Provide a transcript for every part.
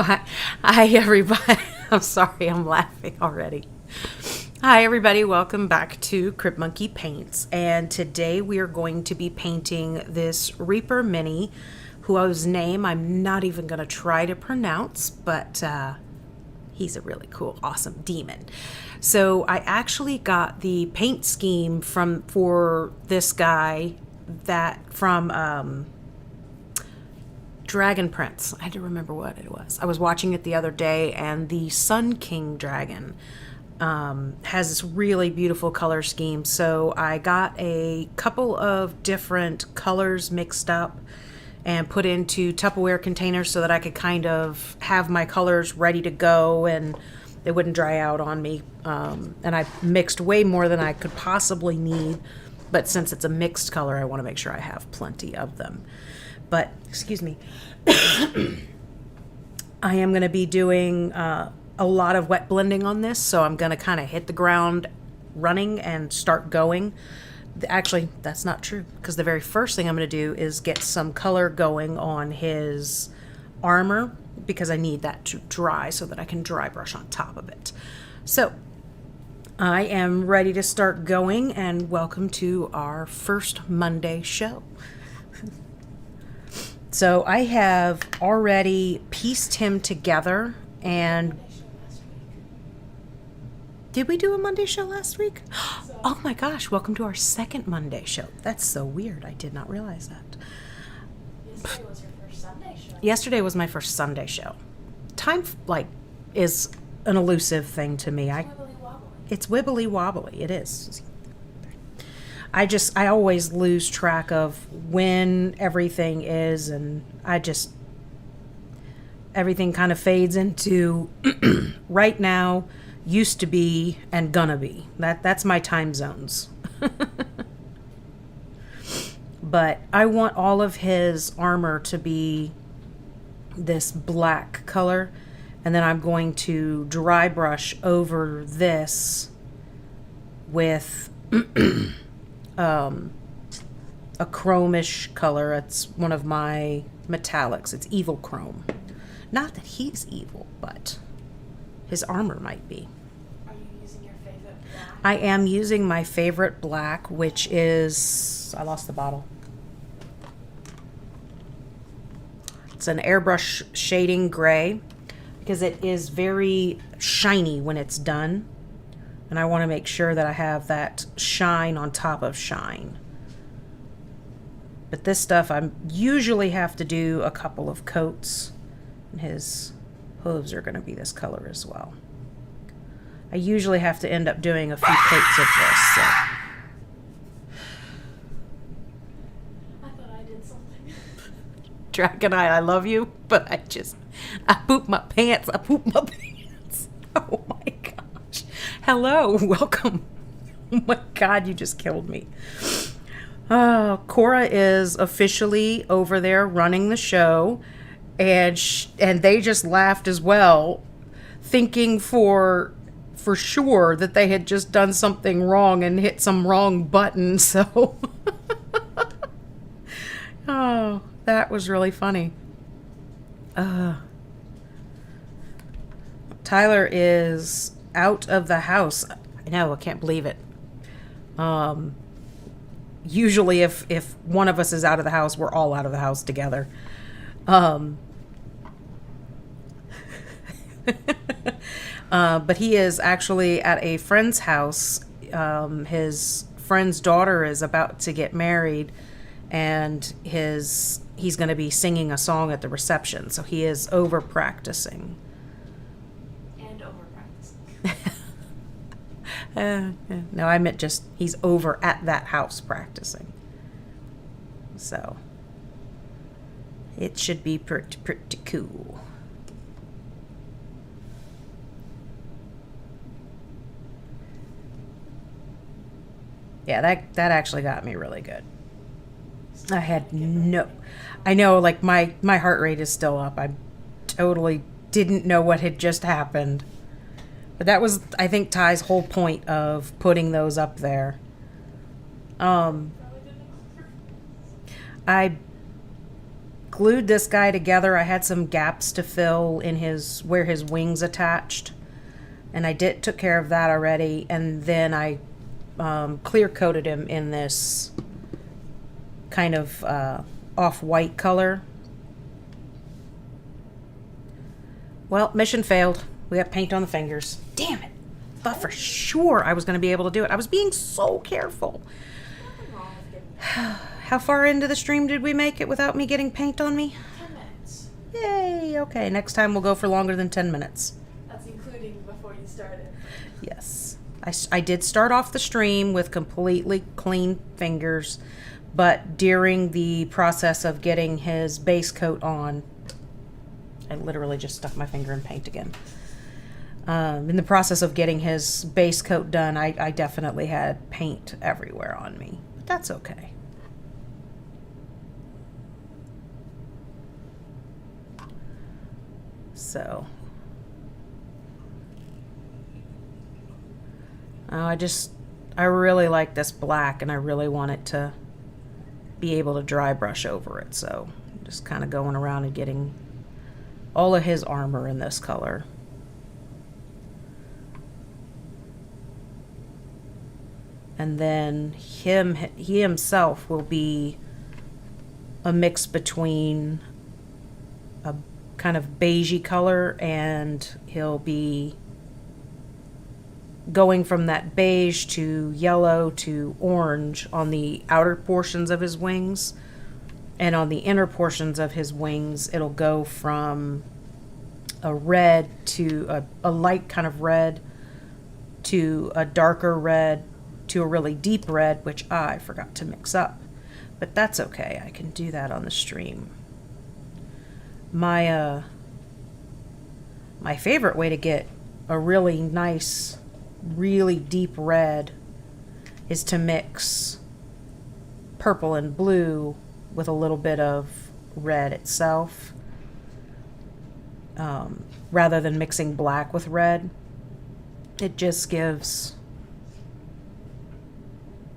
Hi, everybody. I'm sorry, I'm laughing already. Hi, everybody. Welcome back to Crypt Monkey Paints. And today we are going to be painting this Reaper Mini, whose name I'm not even going to try to pronounce, but he's a really cool, awesome demon. So I actually got the paint scheme for this guy from Dragon Prince. I had to remember what it was. I was watching it the other day, and the Sun King dragon has this really beautiful color scheme. So I got a couple of different colors mixed up and put into Tupperware containers so that I could kind of have my colors ready to go and they wouldn't dry out on me. And I mixed way more than I could possibly need. But since it's a mixed color, I want to make sure I have plenty of them. But, excuse me, I am going to be doing a lot of wet blending on this, so I'm going to kind of hit the ground running and start going. Actually, that's not true, because the very first thing I'm going to do is get some color going on his armor, because I need that to dry so that I can dry brush on top of it. So, I am ready to start going, and welcome to our first Monday show. So I have already pieced him together, and did we do a Monday show last week? Oh my gosh, welcome to our second Monday show. That's so weird. I did not realize that. Yesterday was your first Sunday show. Yesterday was my first Sunday show. Time, is an elusive thing to me. It's wibbly wobbly. It is. I always lose track of when everything is, and everything kind of fades into right now, used to be, and gonna be. That's my time zones. But I want all of his armor to be this black color, and then I'm going to dry brush over this with a chromish color. It's one of my metallics. It's evil chrome. Not that he's evil, but his armor might be. Are you using your favorite black? I am using my favorite black, which is... I lost the bottle. It's an airbrush shading gray, because it is very shiny when it's done. And I want to make sure that I have that shine on top of shine. But this stuff, I usually have to do a couple of coats. And his hooves are going to be this color as well. I usually have to end up doing a few coats of this. So. I thought I did something. Dragonite, I love you, but I poop my pants. Oh my gosh. Hello, welcome. Oh my God, you just killed me. Cora is officially over there running the show, and they just laughed as well, thinking for sure that they had just done something wrong and hit some wrong button. So, oh, that was really funny. Tyler is out of the house. I know, I can't believe it. Usually if one of us is out of the house, we're all out of the house together. But he is actually at a friend's house. His friend's daughter is about to get married, and he's going to be singing a song at the reception. So he is over practicing. And over practicing. No, I meant just he's over at that house practicing. So it should be pretty cool. Yeah, that actually got me really good. I know, like my heart rate is still up. I totally didn't know what had just happened. But that was, I think, Ty's whole point of putting those up there. I glued this guy together. I had some gaps to fill in where his wings attached, and I took care of that already. And then I clear coated him in this kind of off-white color. Well, mission failed. We got paint on the fingers. Damn it. Thought for sure I was going to be able to do it. I was being so careful. Nothing wrong with getting that. How far into the stream did we make it without me getting paint on me? 10 minutes. Yay. Okay, next time we'll go for longer than 10 minutes. That's including before you started. Yes. I did start off the stream with completely clean fingers, but during the process of getting his base coat on, I literally just stuck my finger in paint again. In the process of getting his base coat done, I definitely had paint everywhere on me. But that's okay. So, I really like this black, and I really want it to be able to dry brush over it. So, I'm just kind of going around and getting all of his armor in this color. And then he himself will be a mix between a kind of beigey color, and he'll be going from that beige to yellow to orange on the outer portions of his wings. And on the inner portions of his wings, it'll go from a red to a light kind of red to a darker red to a really deep red, which I forgot to mix up. But that's okay. I can do that on the stream. My favorite way to get a really nice, really deep red is to mix purple and blue with a little bit of red itself, rather than mixing black with red. It just gives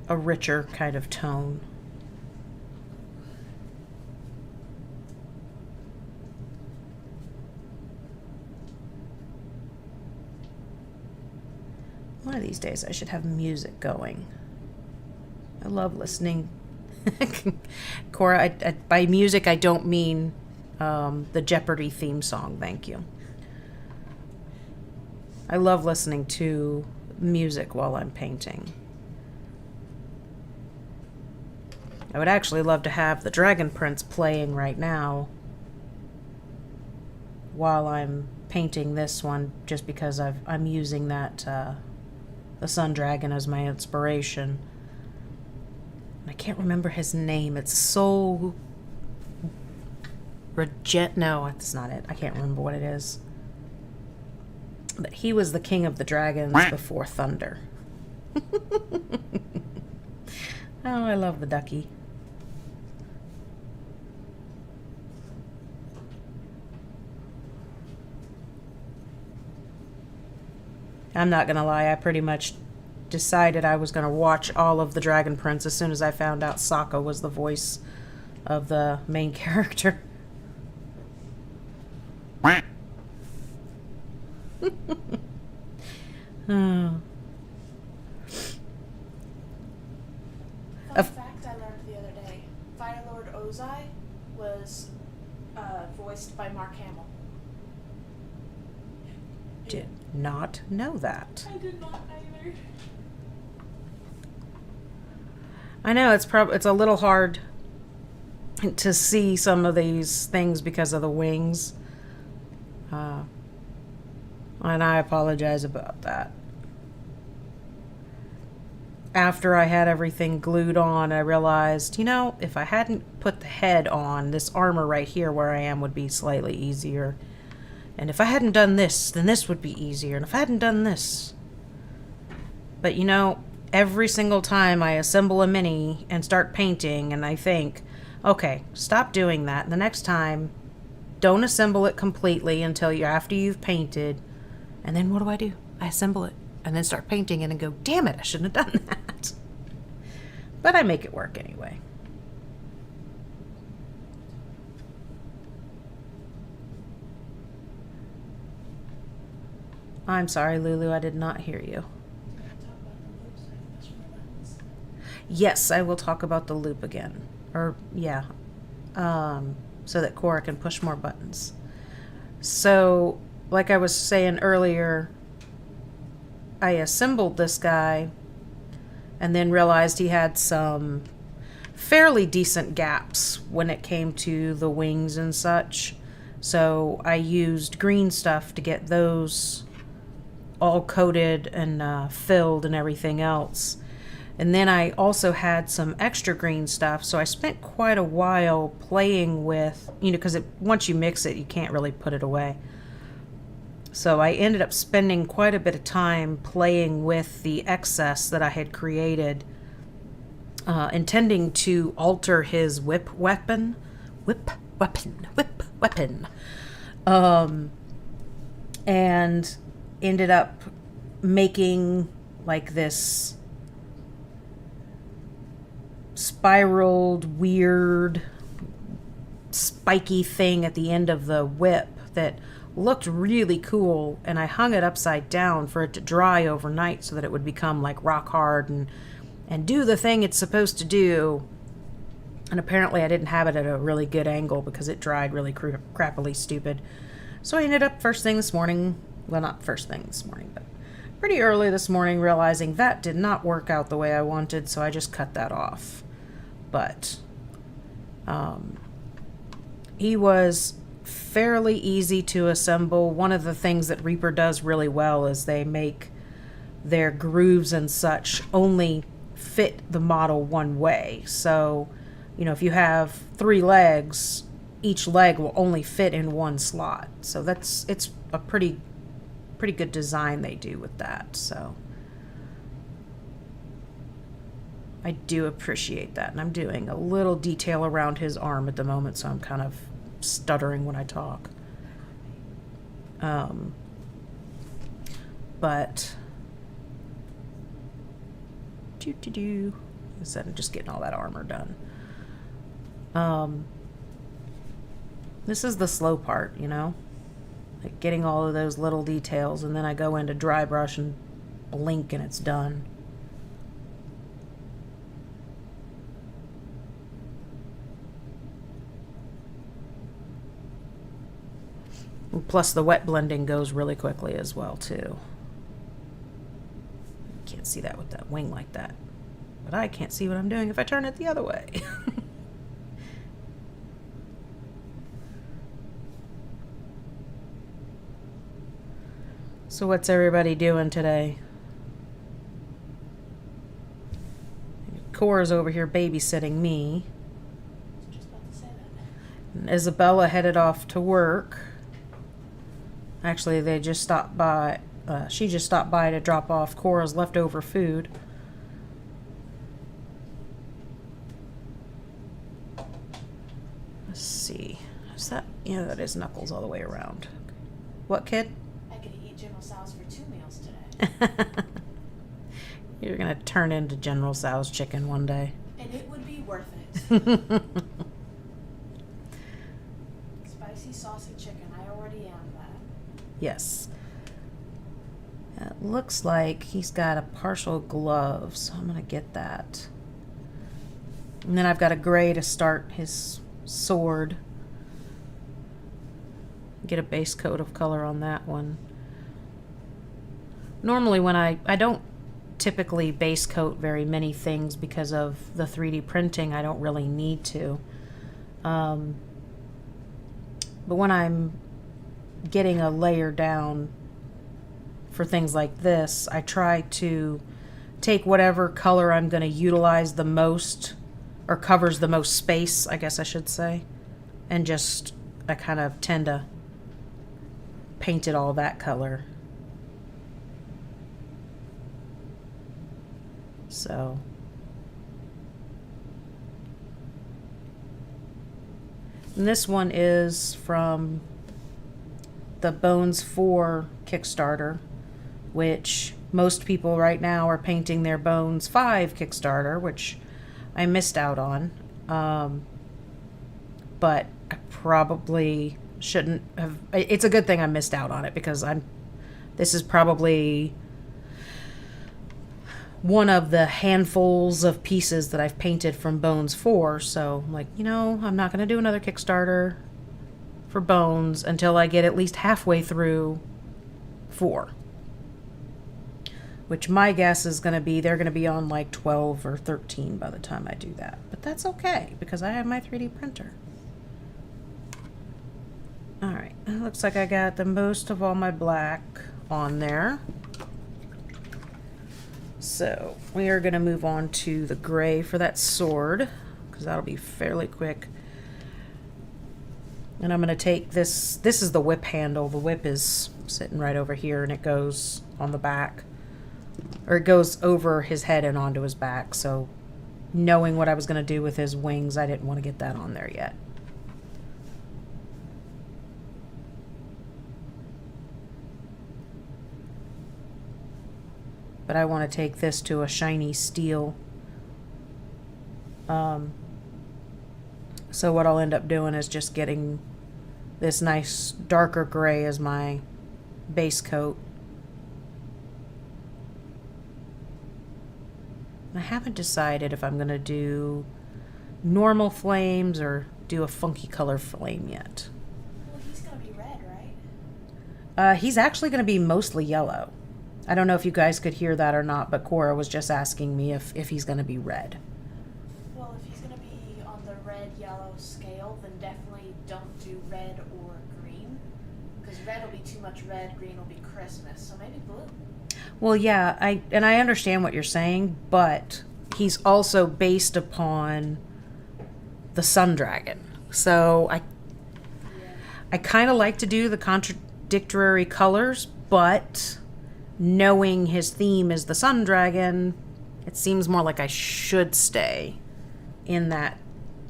a richer kind of tone. One of these days I should have music going. I love listening. Cora, by music I don't mean the Jeopardy theme song, thank you. I love listening to music while I'm painting. I would actually love to have the Dragon Prince playing right now while I'm painting this one, just because I'm using that the Sun Dragon as my inspiration. I can't remember his name. It's so... No, it's not it. I can't remember what it is. But he was the king of the dragons before Thunder. Oh, I love the ducky. I'm not gonna lie, I pretty much decided I was gonna watch all of the Dragon Prince as soon as I found out Sokka was the voice of the main character. Oh. Fun fact I learned the other day. Fire Lord Ozai was voiced by Mark Hamill. Did not know that. I did not either. I know it's a little hard to see some of these things because of the wings. And I apologize about that. After I had everything glued on, I realized, if I hadn't put the head on, this armor right here where I am would be slightly easier. And if I hadn't done this, then this would be easier. And if I hadn't done this... But every single time I assemble a mini and start painting, and I think, okay, stop doing that. The next time, don't assemble it completely until after you've painted. And then what do? I assemble it and then start painting it and go, damn it, I shouldn't have done that. But I make it work anyway. I'm sorry, Lulu, I did not hear you. Talk about the loops so I can push more buttons. Yes, I will talk about the loop again. Or, yeah. So that Cora can push more buttons. So, like I was saying earlier, I assembled this guy and then realized he had some fairly decent gaps when it came to the wings and such. So I used green stuff to get those all coated and filled and everything else. And then I also had some extra green stuff, so I spent quite a while playing with, because once you mix it, you can't really put it away. So I ended up spending quite a bit of time playing with the excess that I had created, intending to alter his whip weapon. And ended up making like this spiraled, weird, spiky thing at the end of the whip that looked really cool, and I hung it upside down for it to dry overnight so that it would become like rock hard and do the thing it's supposed to do. And apparently I didn't have it at a really good angle because it dried really crappily stupid. So I ended up first thing this morning, well, not first thing this morning, but pretty early this morning, realizing that did not work out the way I wanted, so I just cut that off. But he was fairly easy to assemble. One of the things that Reaper does really well is they make their grooves and such only fit the model one way. So, if you have 3 legs, each leg will only fit in one slot. So it's a pretty good design they do with that. So I do appreciate that. And I'm doing a little detail around his arm at the moment, so I'm kind of stuttering when I talk. But instead of just getting all that armor done. This is the slow part, like getting all of those little details, and then I go into dry brush and blink and it's done. Plus the wet blending goes really quickly as well too. Can't see that with that wing like that, but I can't see what I'm doing if I turn it the other way. So what's everybody doing today? Cora's over here babysitting me. Just about to say that. And Isabella headed off to work. Actually, they just stopped by. She just stopped by to drop off Cora's leftover food. Let's see. Is that? Yeah, that is Knuckles all the way around. What, kid? I could eat General Tso's for 2 meals today. You're gonna turn into General Tso's chicken one day. And it would be worth it. Spicy, saucy chicken. I already am that. Yes. It looks like he's got a partial glove, so I'm gonna get that. And then I've got a gray to start his sword. Get a base coat of color on that one. Normally when I don't typically base coat very many things because of the 3D printing. I don't really need to. But when I'm getting a layer down for things like this, I try to take whatever color I'm going to utilize the most, or covers the most space, I guess I should say, and just I kind of tend to paint it all that color. So and this one is from the Bones 4 Kickstarter, which most people right now are painting their Bones 5 Kickstarter, which I missed out on. But I probably shouldn't have. It's a good thing I missed out on it because I'm This is probably one of the handfuls of pieces that I've painted from Bones 4. So I'm like, you know, I'm not going to do another Kickstarter for Bones until I get at least halfway through 4. Which my guess is going to be, they're going to be on like 12 or 13 by the time I do that. But that's okay, because I have my 3D printer. Alright, it looks like I got the most of all my black on there. So, we are going to move on to the gray for that sword, because that'll be fairly quick. And I'm going to take this, this is the whip handle. The whip is sitting right over here, and it goes on the back. Or it goes over his head and onto his back, so knowing what I was going to do with his wings, I didn't want to get that on there yet. But I want to take this to a shiny steel. So what I'll end up doing is just getting this nice darker gray as my base coat. I haven't decided if I'm going to do normal flames or do a funky color flame yet. Well, he's going to be red, right? He's actually going to be mostly yellow. I don't know if you guys could hear that or not, but Cora was just asking me if he's going to be red. Well, if he's going to be on the red-yellow scale, then definitely don't do red or green. Because red will be too much red, green will be Christmas, so maybe blue. Well, yeah, I understand what you're saying, but he's also based upon the Sun Dragon. So I kind of like to do the contradictory colors, but knowing his theme is the Sun Dragon, it seems more like I should stay in that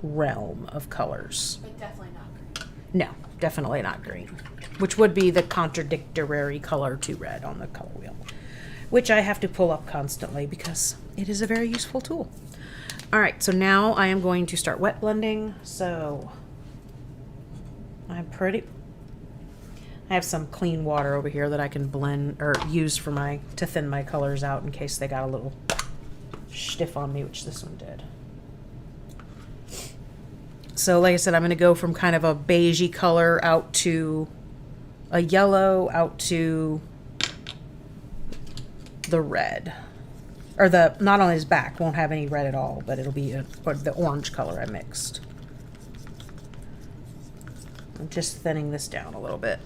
realm of colors. But definitely not green. No, definitely not green, which would be the contradictory color to red on the color wheel, which I have to pull up constantly because it is a very useful tool. All right, so now I am going to start wet blending. So I have some clean water over here that I can blend or use for to thin my colors out in case they got a little stiff on me, which this one did. So like I said, I'm going to go from kind of a beigey color out to a yellow, out to the red. Or not on his back, won't have any red at all, but it'll be the orange color I mixed. I'm just thinning this down a little bit.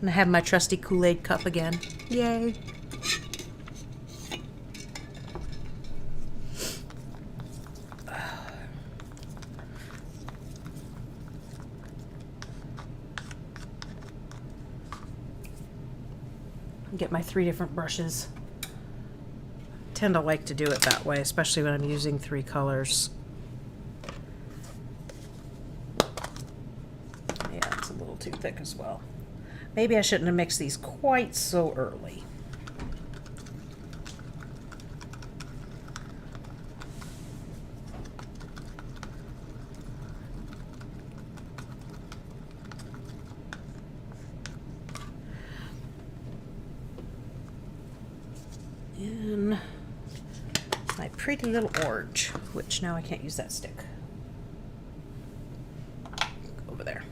And I have my trusty Kool-Aid cup again. Yay. Get my 3 different brushes. Tend to like to do it that way, especially when I'm using 3 colors. Yeah, it's a little too thick as well. Maybe I shouldn't have mixed these quite so early. And my pretty little orange, which now I can't use that stick. Over there.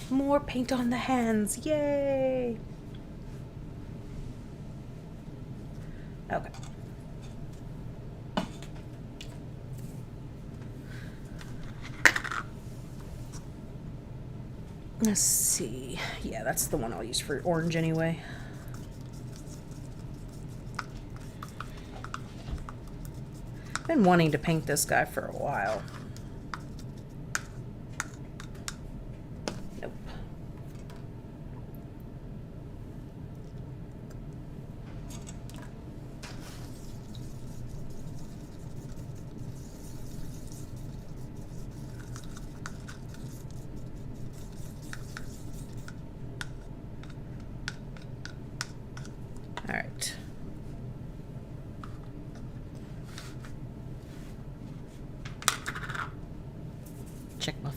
More paint on the hands, yay! Okay. Let's see. Yeah, that's the one I'll use for orange anyway. Been wanting to paint this guy for a while. Nope. All right.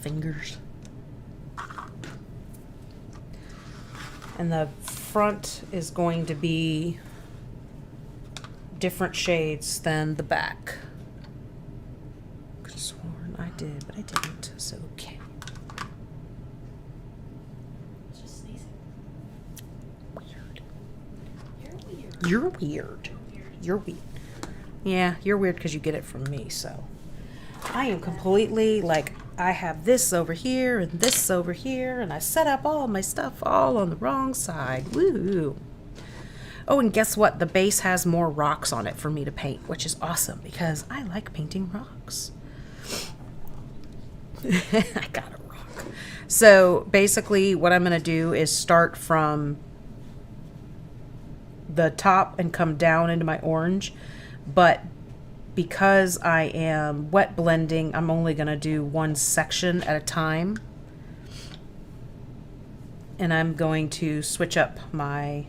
fingers. And the front is going to be different shades than the back. Could have sworn I did, but I didn't. So okay. It's just sneezing. Weird. You're weird. You're weird. You're weird. Yeah, you're weird because you get it from me, so. I am completely like, I have this over here and this over here, and I set up all my stuff all on the wrong side. Woo! Oh, and guess what? The base has more rocks on it for me to paint, which is awesome because I like painting rocks. I got a rock. So basically what I'm going to do is start from the top and come down into my orange, but because I am wet blending, I'm only going to do one section at a time. And I'm going to switch up my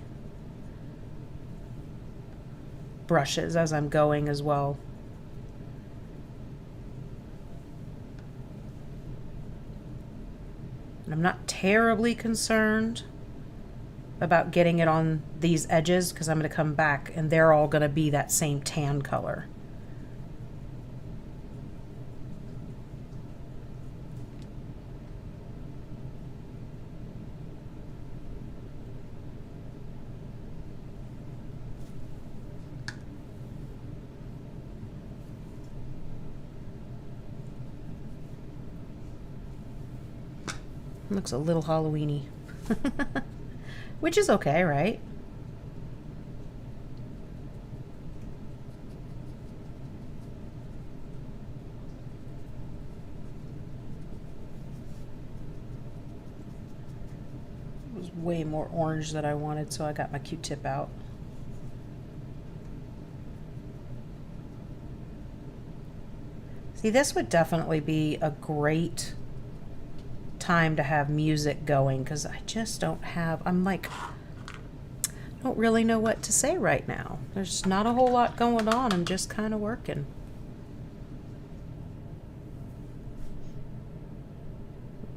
brushes as I'm going as well. And I'm not terribly concerned about getting it on these edges because I'm going to come back and they're all going to be that same tan color. Looks a little Halloween-y. Which is okay, right? It was way more orange than I wanted, so I got my Q-tip out. See, this would definitely be a great time to have music going because I just don't have, I'm like, I don't really know what to say right now. There's not a whole lot going on. I'm just kind of working.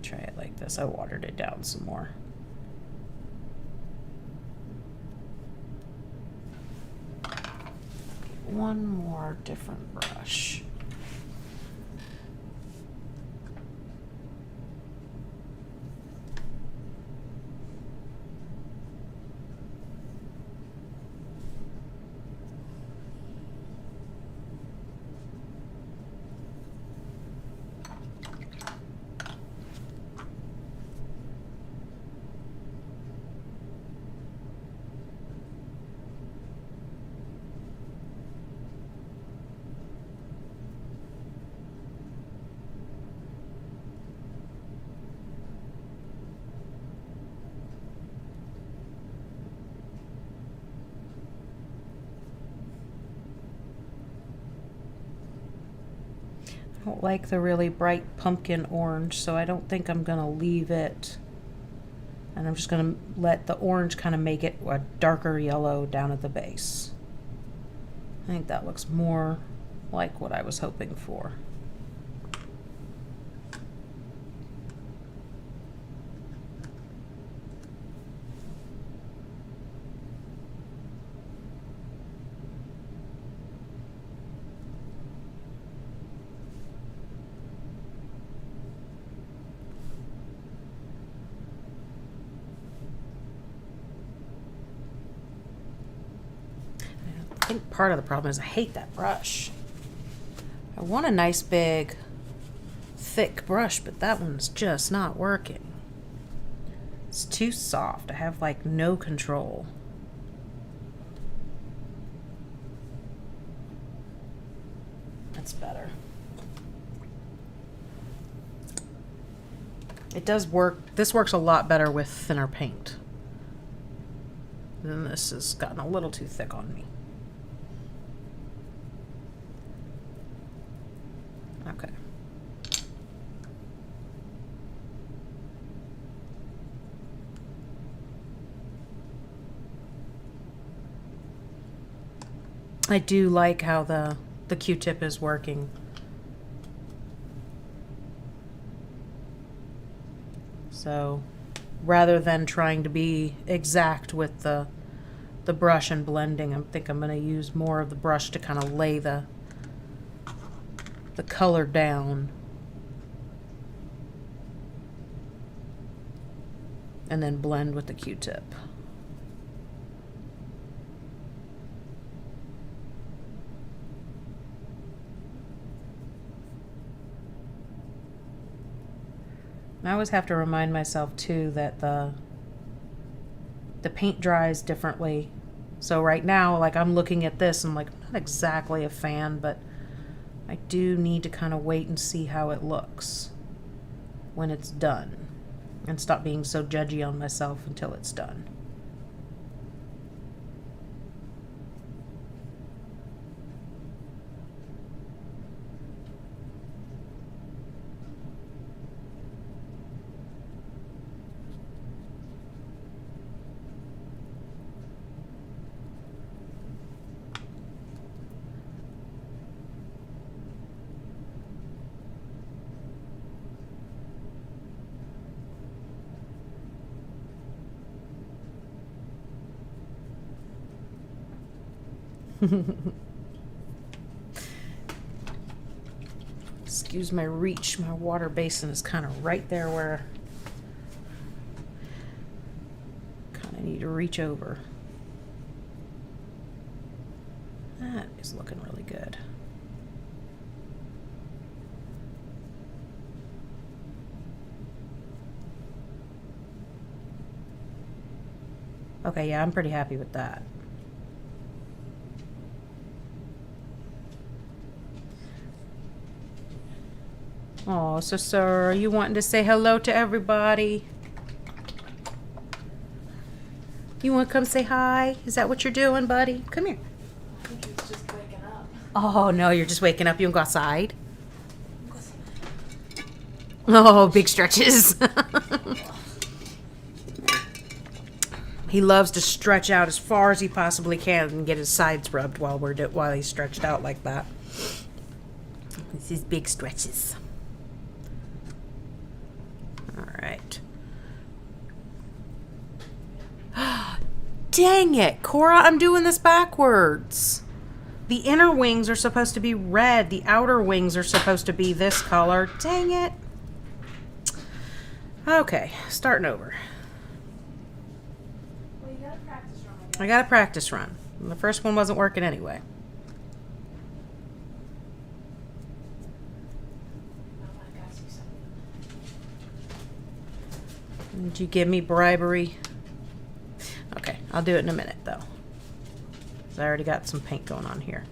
Try it like this. I watered it down some more. One more different brush. I don't like the really bright pumpkin orange, so I don't think I'm gonna leave it. And I'm just gonna let the orange kind of make it a darker yellow down at the base. I think that looks more like what I was hoping for. I think part of the problem is I hate that brush. I want a nice big thick brush, but that one's just not working. It's too soft. I have like no control. That's better. It does work. This works a lot better with thinner paint. Then this has gotten a little too thick on me. Okay. I do like how the Q-tip is working. So rather than trying to be exact with the brush and blending, I think I'm going to use more of the brush to kind of lay the color down. And then blend with the Q-tip. I always have to remind myself too that the paint dries differently. So right now, like, I'm looking at this, I'm like, I'm not exactly a fan, but I do need to kind of wait and see how it looks when it's done, and stop being so judgy on myself until it's done. Excuse my reach. My water basin is kind of right there where kind of need to reach over. That is looking really good. Okay, yeah, I'm pretty happy with that. Oh, so sir, are you wanting to say hello to everybody? You want to come say hi? Is that what you're doing, buddy? Come here. I think he's just waking up. Oh, no, you're just waking up. You want to go outside? Oh, big stretches. He loves to stretch out as far as he possibly can and get his sides rubbed while he's stretched out like that. This is big stretches. All right. Dang it, Cora, I'm doing this backwards. The inner wings are supposed to be red. The outer wings are supposed to be this color. Dang it. Okay, starting over. Well, you got a practice run, I guess. I got a practice run. The first one wasn't working anyway. I gotta see something. Did you give me bribery? Okay, I'll do it in a minute, though. 'Cause I already got some paint going on here.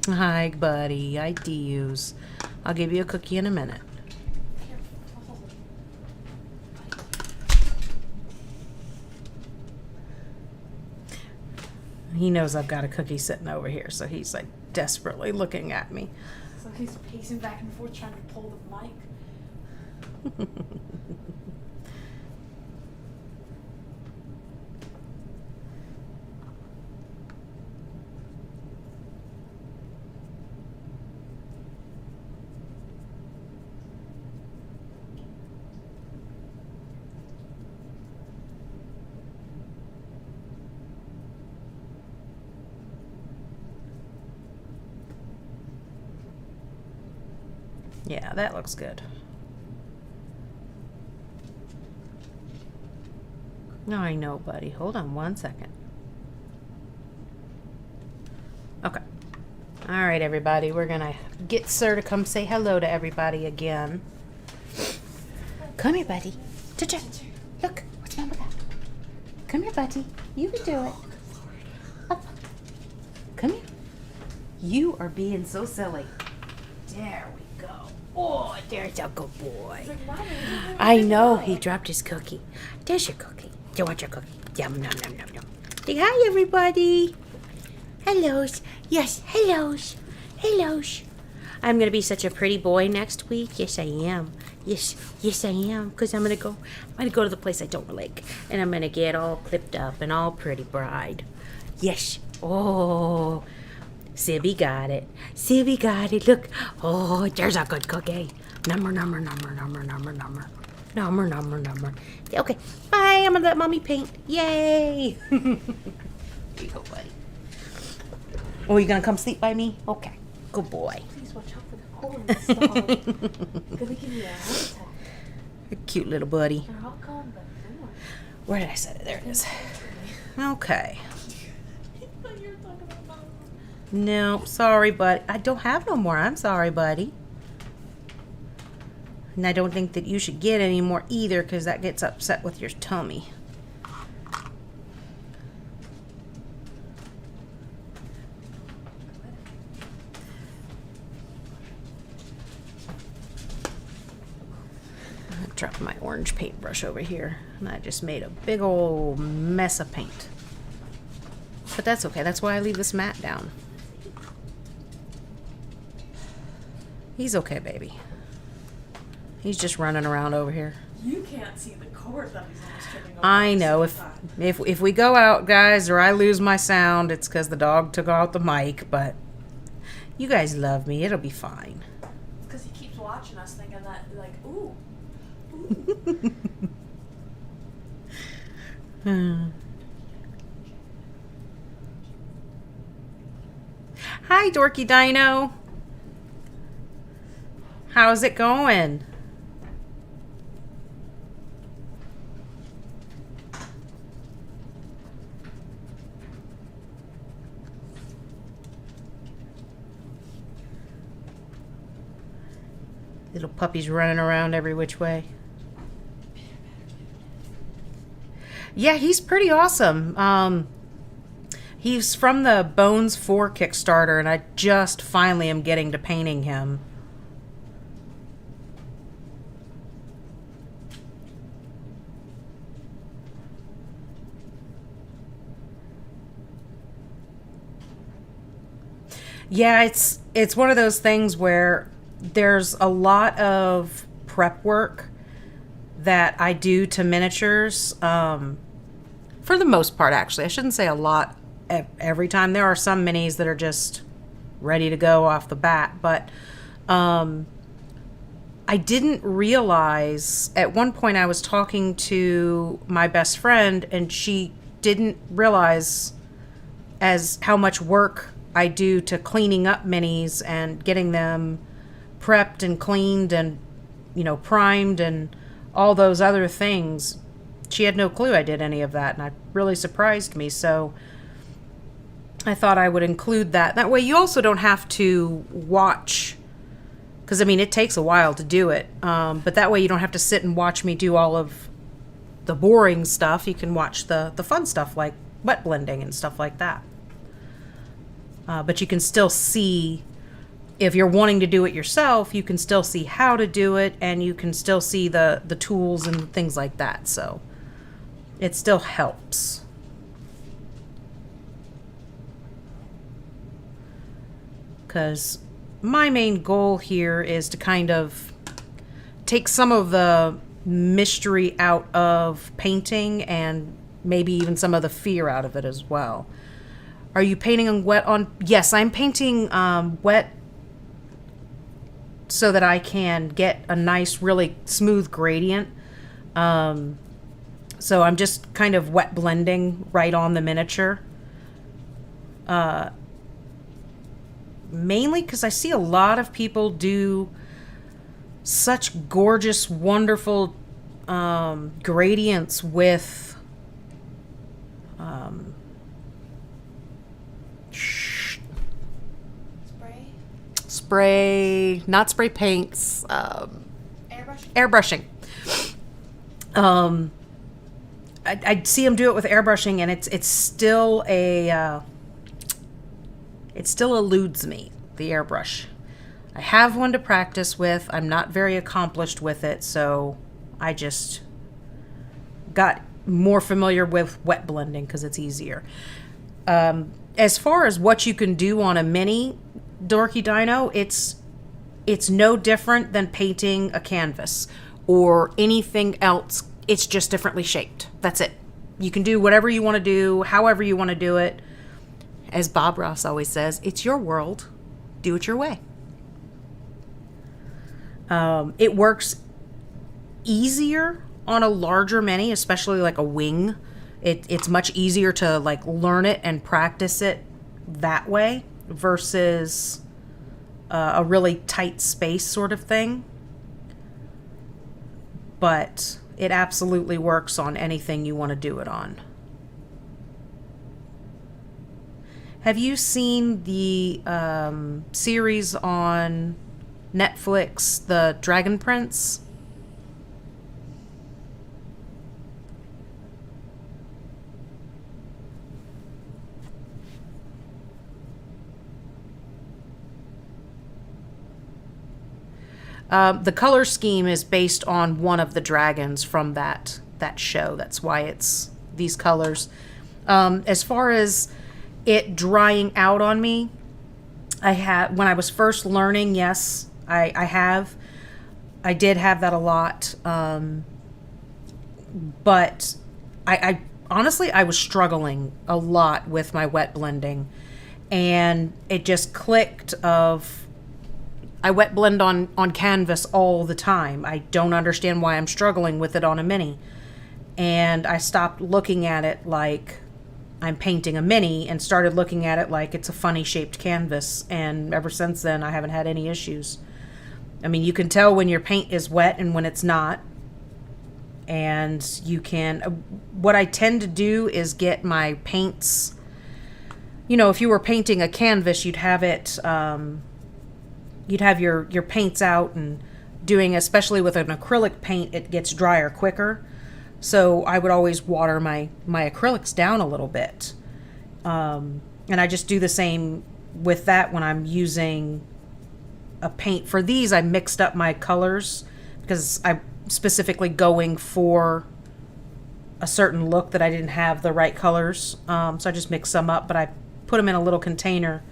Hi, buddy. I do. I'll give you a cookie in a minute. He knows I've got a cookie sitting over here, so he's like desperately looking at me. So he's pacing back and forth trying to pull the mic. Yeah, that looks good. No, I know, buddy. Hold on one second. Okay. All right, everybody. We're going to get Sir to come say hello to everybody again. Come here, buddy. Cha-cha. Look, what's Mama got? Come here, buddy. You can do it. Up. Come here. You are being so silly. There we go. Oh, there's a good boy. I know, he dropped his cookie. There's your cookie. Do you want your cookie? Yum, nom, nom, nom, nom. Say hi, everybody. Hellos. Yes, hellos. Hellos. I'm going to be such a pretty boy next week. Yes, I am. Yes, I am. Because I'm going to go to the place I don't like. And I'm going to get all clipped up and all pretty bride. Yes. Oh. Sibby got it. Sibby got it. Look. Oh, there's a good cookie. Number. Okay, bye. I'm gonna let mommy paint. Yay. Here you go, buddy. Oh, you gonna come sleep by me? Okay. Good boy. Please watch out for the corns, dog. Gonna give you a heart attack. A cute little buddy. They're all gone, but no. Where did I set it? There it is. Okay. I thought you were talking about mom. No, sorry, but I don't have no more. I'm sorry, buddy. And I don't think that you should get any more either, because that gets upset with your tummy. I dropped my orange paintbrush over here, and I just made a big old mess of paint. But that's okay. That's why I leave this mat down. He's okay, baby. He's just running around over here. You can't see the cord that he's almost tripping over. I know. If we go out, guys, or I lose my sound, it's because the dog took out the mic. But you guys love me. It'll be fine. It's because he keeps watching us, thinking that, like, ooh. Hi, Dorky Dino. How's it going? Little puppy's running around every which way. Yeah, he's pretty awesome. He's from the Bones 4 Kickstarter, and I just finally am getting to painting him. Yeah, it's one of those things where there's a lot of prep work that I do to miniatures. For the most part, actually. I shouldn't say a lot every time. There are some minis that are just ready to go off the bat. But I didn't realize, at one point I was talking to my best friend, and she didn't realize as how much work I do to cleaning up minis and getting them prepped and cleaned and, primed and all those other things. She had no clue I did any of that, and it really surprised me. So I thought I would include that. That way you also don't have to watch, because, it takes a while to do it. But that way you don't have to sit and watch me do all of the boring stuff. You can watch the fun stuff like wet blending and stuff like that. But you can still see, if you're wanting to do it yourself, you can still see how to do it, and you can still see the tools and things like that. So it still helps. Because my main goal here is to kind of take some of the mystery out of painting, and maybe even some of the fear out of it as well. Are you painting on wet on? Yes, I'm painting wet so that I can get a nice, really smooth gradient. So I'm just kind of wet blending right on the miniature. Mainly because I see a lot of people do such gorgeous, wonderful gradients with not spray paints, airbrushing. I see them do it with airbrushing, and it still eludes me, the airbrush. I have one to practice with. I'm not very accomplished with it, so I just got more familiar with wet blending because it's easier. As far as what you can do on a mini, Dorky Dino, it's no different than painting a canvas or anything else. It's just differently shaped. That's it. You can do whatever you want to do, however you want to do it, As Bob Ross always says, it's your world. Do it your way. It works easier on a larger mini, especially like a wing. It's much easier to like learn it and practice it that way versus a really tight space sort of thing. But it absolutely works on anything you want to do it on. Have you seen the series on Netflix, The Dragon Prince? The color scheme is based on one of the dragons from that show. That's why it's these colors. As far as it drying out on me, when I was first learning, yes, I did have that a lot. But I honestly, I was struggling a lot with my wet blending, and it just clicked of, I wet blend on canvas all the time. I don't understand why I'm struggling with it on a mini. And I stopped looking at it like I'm painting a mini and started looking at it like it's a funny shaped canvas. And ever since then, I haven't had any issues. I mean, you can tell when your paint is wet and when it's not. And you can, what I tend to do is get my paints, you know, if you were painting a canvas, you'd have it, you'd have your paints out and doing, especially with an acrylic paint, it gets drier quicker. So I would always water my acrylics down a little bit. And I just do the same with that when I'm using a paint. For these, I mixed up my colors because I'm specifically going for a certain look that I didn't have the right colors. So I just mixed some up, but I put them in a little container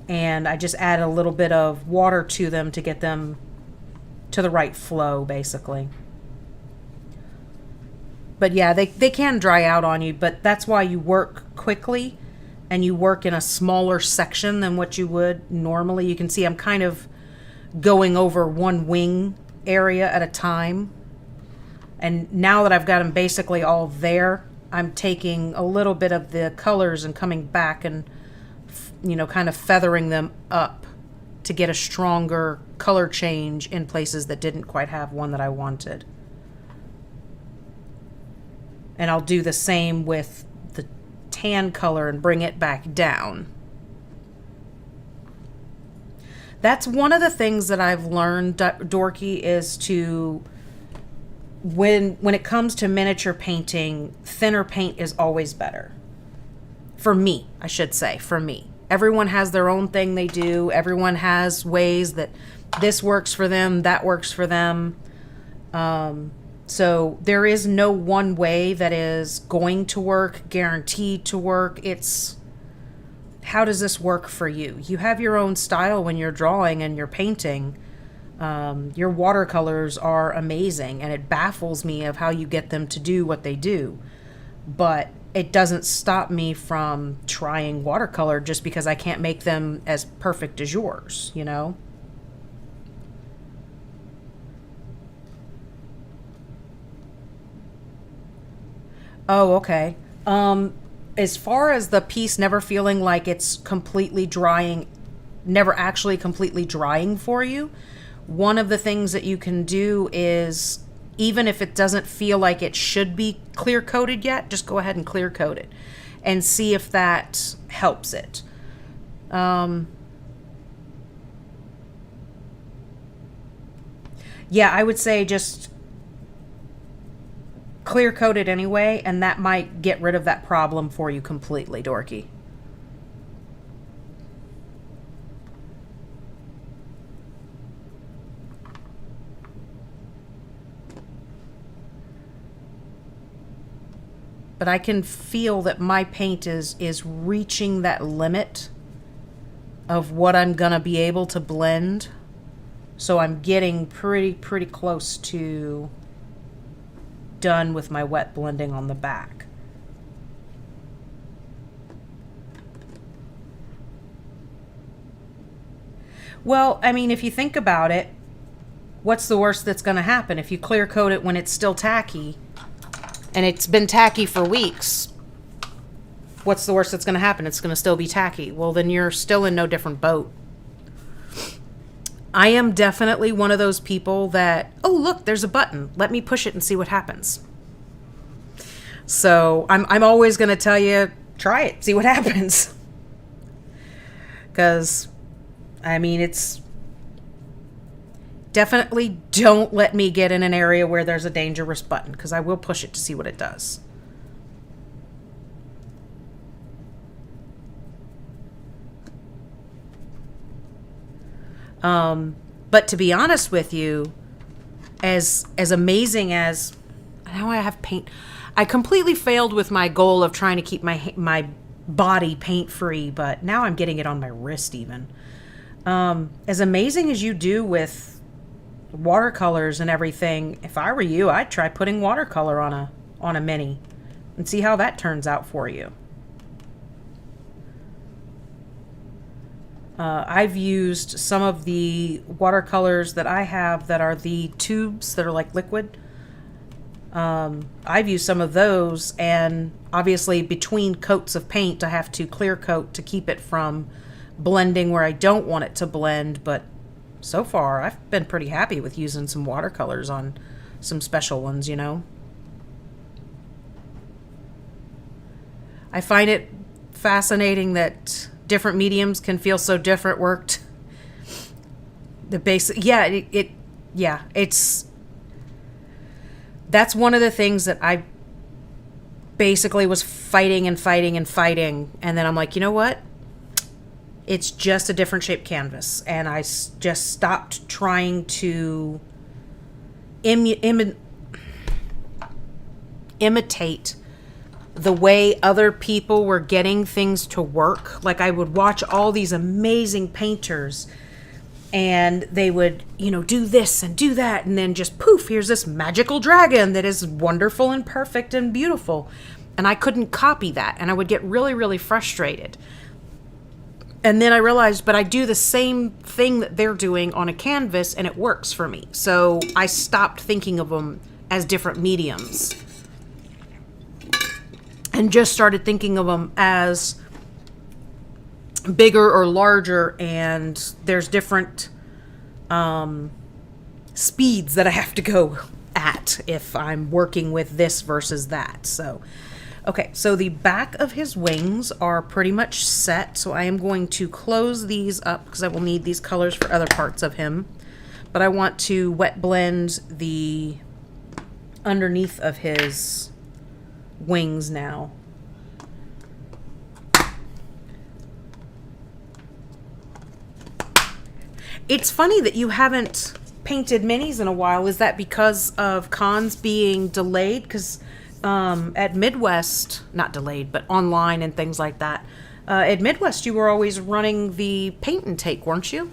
and I just add a little bit of water to them to get them to the right flow, basically. But yeah, they can dry out on you, but that's why you work quickly and you work in a smaller section than what you would normally. You can see I'm kind of going over one wing area at a time. And now that I've got them basically all there, I'm taking a little bit of the colors and coming back and, you know, kind of feathering them up to get a stronger color change in places that didn't quite have one that I wanted. And I'll do the same with the tan color and bring it back down. That's one of the things that I've learned, Dorky, is to, when it comes to miniature painting, thinner paint is always better. For me, I should say, for me. Everyone has their own thing they do. Everyone has ways that this works for them, that works for them. So there is no one way that is going to work, guaranteed to work. It's, how does this work for you? You have your own style when you're drawing and you're painting. Your watercolors are amazing, and it baffles me of how you get them to do what they do. But it doesn't stop me from trying watercolor just because I can't make them as perfect as yours, you know? Oh, okay. As far as the piece never feeling like it's completely drying, never actually completely drying for you, one of the things that you can do is, even if it doesn't feel like it should be clear coated yet, just go ahead and clear coat it and see if that helps it. Yeah, I would say just clear coat it anyway, and that might get rid of that problem for you completely, Dorky. But I can feel that my paint is reaching that limit of what I'm gonna be able to blend. So I'm getting pretty close to done with my wet blending on the back. Well, I mean, if you think about it, what's the worst that's going to happen? If you clear coat it when it's still tacky and it's been tacky for weeks, what's the worst that's going to happen? It's going to still be tacky. Well, then you're still in no different boat. I am definitely one of those people that, oh, look, there's a button. Let me push it and see what happens. So I'm always going to tell you, try it, see what happens. Because, I mean, it's definitely don't let me get in an area where there's a dangerous button, because I will push it to see what it does. But to be honest with you, as amazing as, now I have paint, I completely failed with my goal of trying to keep my body paint free, but now I'm getting it on my wrist even. As amazing as you do with watercolors and everything, if I were you, I'd try putting watercolor on a mini and see how that turns out for you. I've used some of the watercolors that I have that are the tubes that are like liquid. I've used some of those, and obviously between coats of paint I have to clear coat to keep it from blending where I don't want it to blend, but so far I've been pretty happy with using some watercolors on some special ones, you know. I find it fascinating that different mediums can feel so different worked. The basic, it's that's one of the things that I basically was fighting, and then I'm like, you know what? It's just a different shaped canvas, and I just stopped trying to imitate the way other people were getting things to work. Like, I would watch all these amazing painters, and they would, do this and do that, and then just poof, here's this magical dragon that is wonderful and perfect and beautiful. And I couldn't copy that, and I would get really, really frustrated. And then I realized, but I do the same thing that they're doing on a canvas, and it works for me. So I stopped thinking of them as different mediums and just started thinking of them as bigger or larger, and there's different speeds that I have to go at if I'm working with this versus that. So, okay, so the back of his wings are pretty much set, so I am going to close these up because I will need these colors for other parts of him. But I want to wet blend the underneath of his wings now. It's funny that you haven't painted minis in a while. Is that because of cons being delayed? Because at Midwest, not delayed, but online and things like that, at Midwest you were always running the paint and take, weren't you?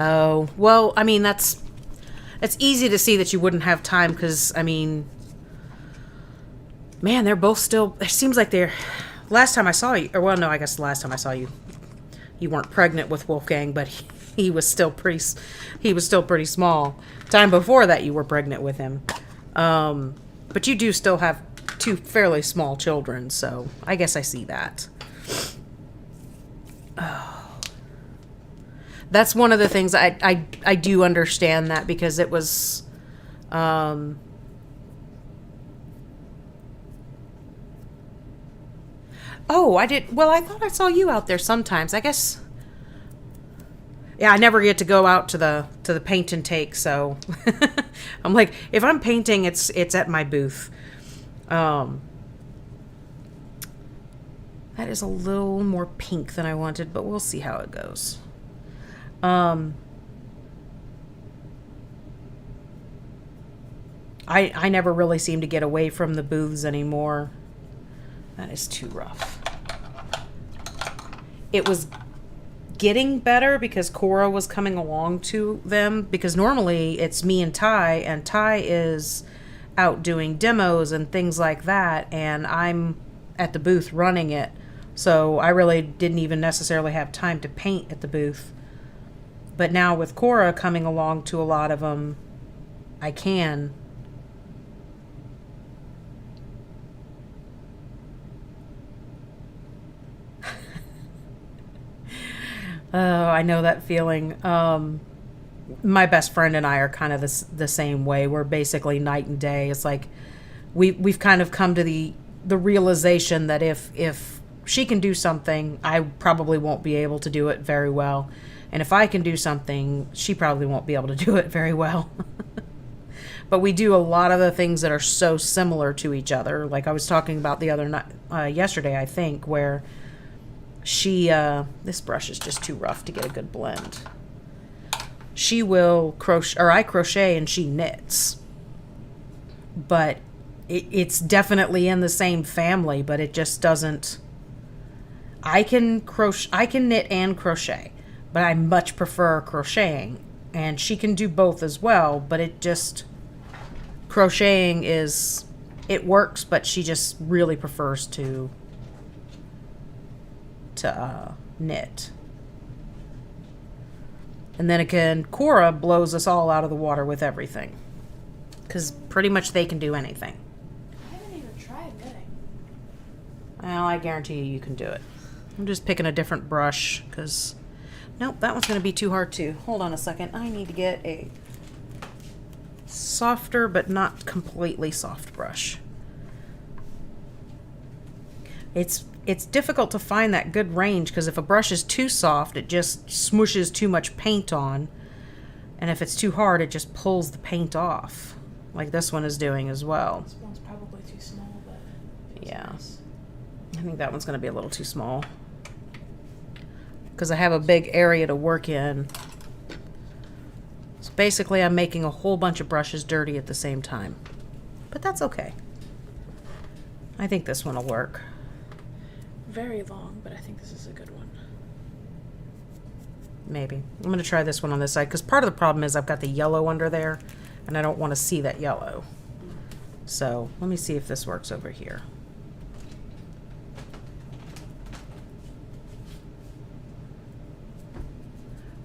Oh, well, I mean, it's easy to see that you wouldn't have time because, I mean, man, they're both still, it seems like they're, last time I saw you, or well, no, I guess the last time I saw you, you weren't pregnant with Wolfgang, but he was still pretty small. Time before that you were pregnant with him. But you do still have two fairly small children, so I guess I see that. Oh. That's one of the things I do understand that, because it was, oh, I thought I saw you out there sometimes. I guess, yeah, I never get to go out to the paint and take, so I'm like, if I'm painting, it's at my booth. That is a little more pink than I wanted, but we'll see how it goes. I never really seem to get away from the booths anymore. That is too rough. It was getting better because Cora was coming along to them, because normally it's me and Ty is out doing demos and things like that, and I'm at the booth running it. So I really didn't even necessarily have time to paint at the booth. But now with Cora coming along to a lot of them, I can. Oh, I know that feeling. My best friend and I are kind of the same way. We're basically night and day. It's like we've kind of come to the realization that if she can do something, I probably won't be able to do it very well. And if I can do something, she probably won't be able to do it very well. But we do a lot of the things that are so similar to each other. Like I was talking about the other night, yesterday, I think, where she, this brush is just too rough to get a good blend. She will crochet, or I crochet and she knits. But it's definitely in the same family, but it just doesn't. I can knit and crochet, but I much prefer crocheting, and she can do both as well, but crocheting it works, but she just really prefers to knit. And then again, Cora blows us all out of the water with everything, because pretty much they can do anything. I haven't even tried knitting. Well, I guarantee you can do it. I'm just picking a different brush because, nope, that one's going to be too hard too. Hold on a second. I need to get a softer but not completely soft brush. It's difficult to find that good range because if a brush is too soft, it just smooshes too much paint on. And if it's too hard, it just pulls the paint off, like this one is doing as well. This one's probably too small, but yeah. Nice. I think that one's going to be a little too small because I have a big area to work in. So basically I'm making a whole bunch of brushes dirty at the same time. But that's okay. I think this one will work. Very long, but I think this is a good one. Maybe. I'm going to try this one on this side because part of the problem is I've got the yellow under there and I don't want to see that yellow. So let me see if this works over here.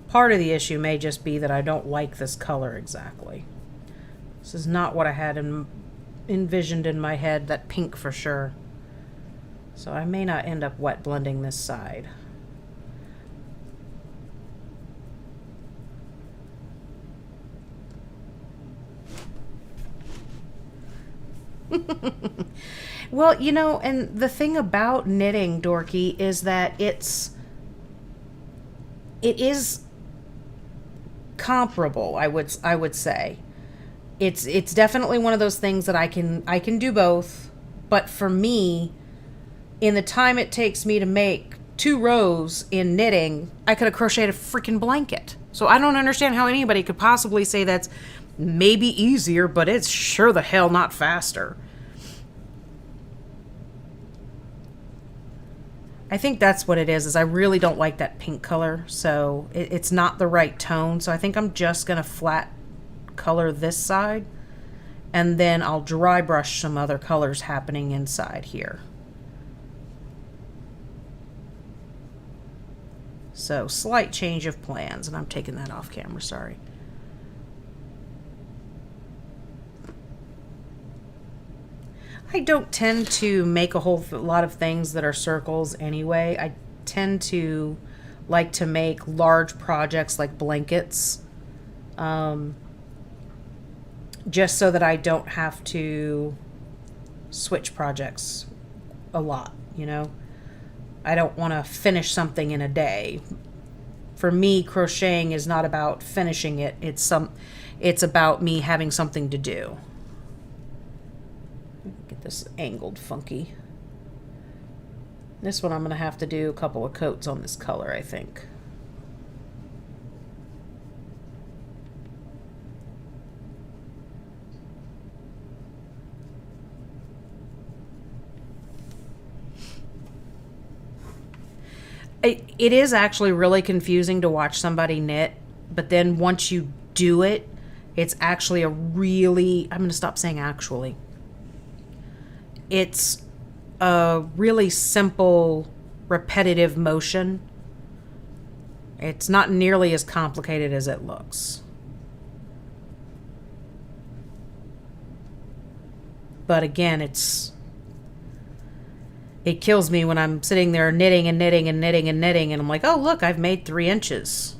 Part of the issue may just be that I don't like this color exactly. This is not what I had envisioned in my head, that pink for sure. So I may not end up wet blending this side. Well, you know, and the thing about knitting, Dorky, is that it is comparable, I would say. It's definitely one of those things that I can do both, but for me, in the time it takes me to make 2 rows in knitting, I could have crocheted a freaking blanket. So I don't understand how anybody could possibly say that's maybe easier, but it's sure the hell not faster. I think that's what it is I really don't like that pink color, so it's not the right tone. So I think I'm just going to flat color this side, and then I'll dry brush some other colors happening inside here. So slight change of plans, and I'm taking that off camera, sorry. I don't tend to make a whole lot of things that are circles anyway. I tend to like to make large projects like blankets, just so that I don't have to switch projects a lot, you know? I don't want to finish something in a day. For me, crocheting is not about finishing it. It's about me having something to do. Get this angled funky. This one I'm going to have to do a couple of coats on this color, I think. It is actually really confusing to watch somebody knit, but then once you do it, It's actually a really, I'm going to stop saying actually. It's a really simple, repetitive motion. It's not nearly as complicated as it looks. But again, it kills me when I'm sitting there knitting and knitting and knitting and knitting, and I'm like, oh, look, I've made 3 inches.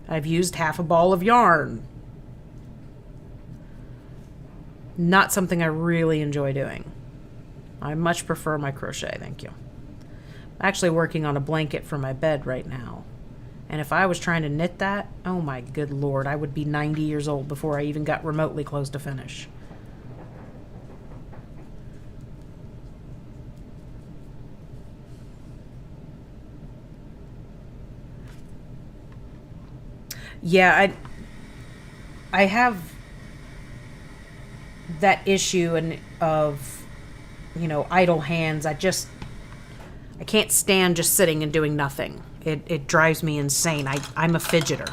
I've used half a ball of yarn. Not something I really enjoy doing. I much prefer my crochet, thank you. I'm actually working on a blanket for my bed right now. And if I was trying to knit that, oh my good Lord, I would be 90 years old before I even got remotely close to finish. Yeah, I have that issue of, idle hands. I can't stand just sitting and doing nothing. It drives me insane. I'm a fidgeter.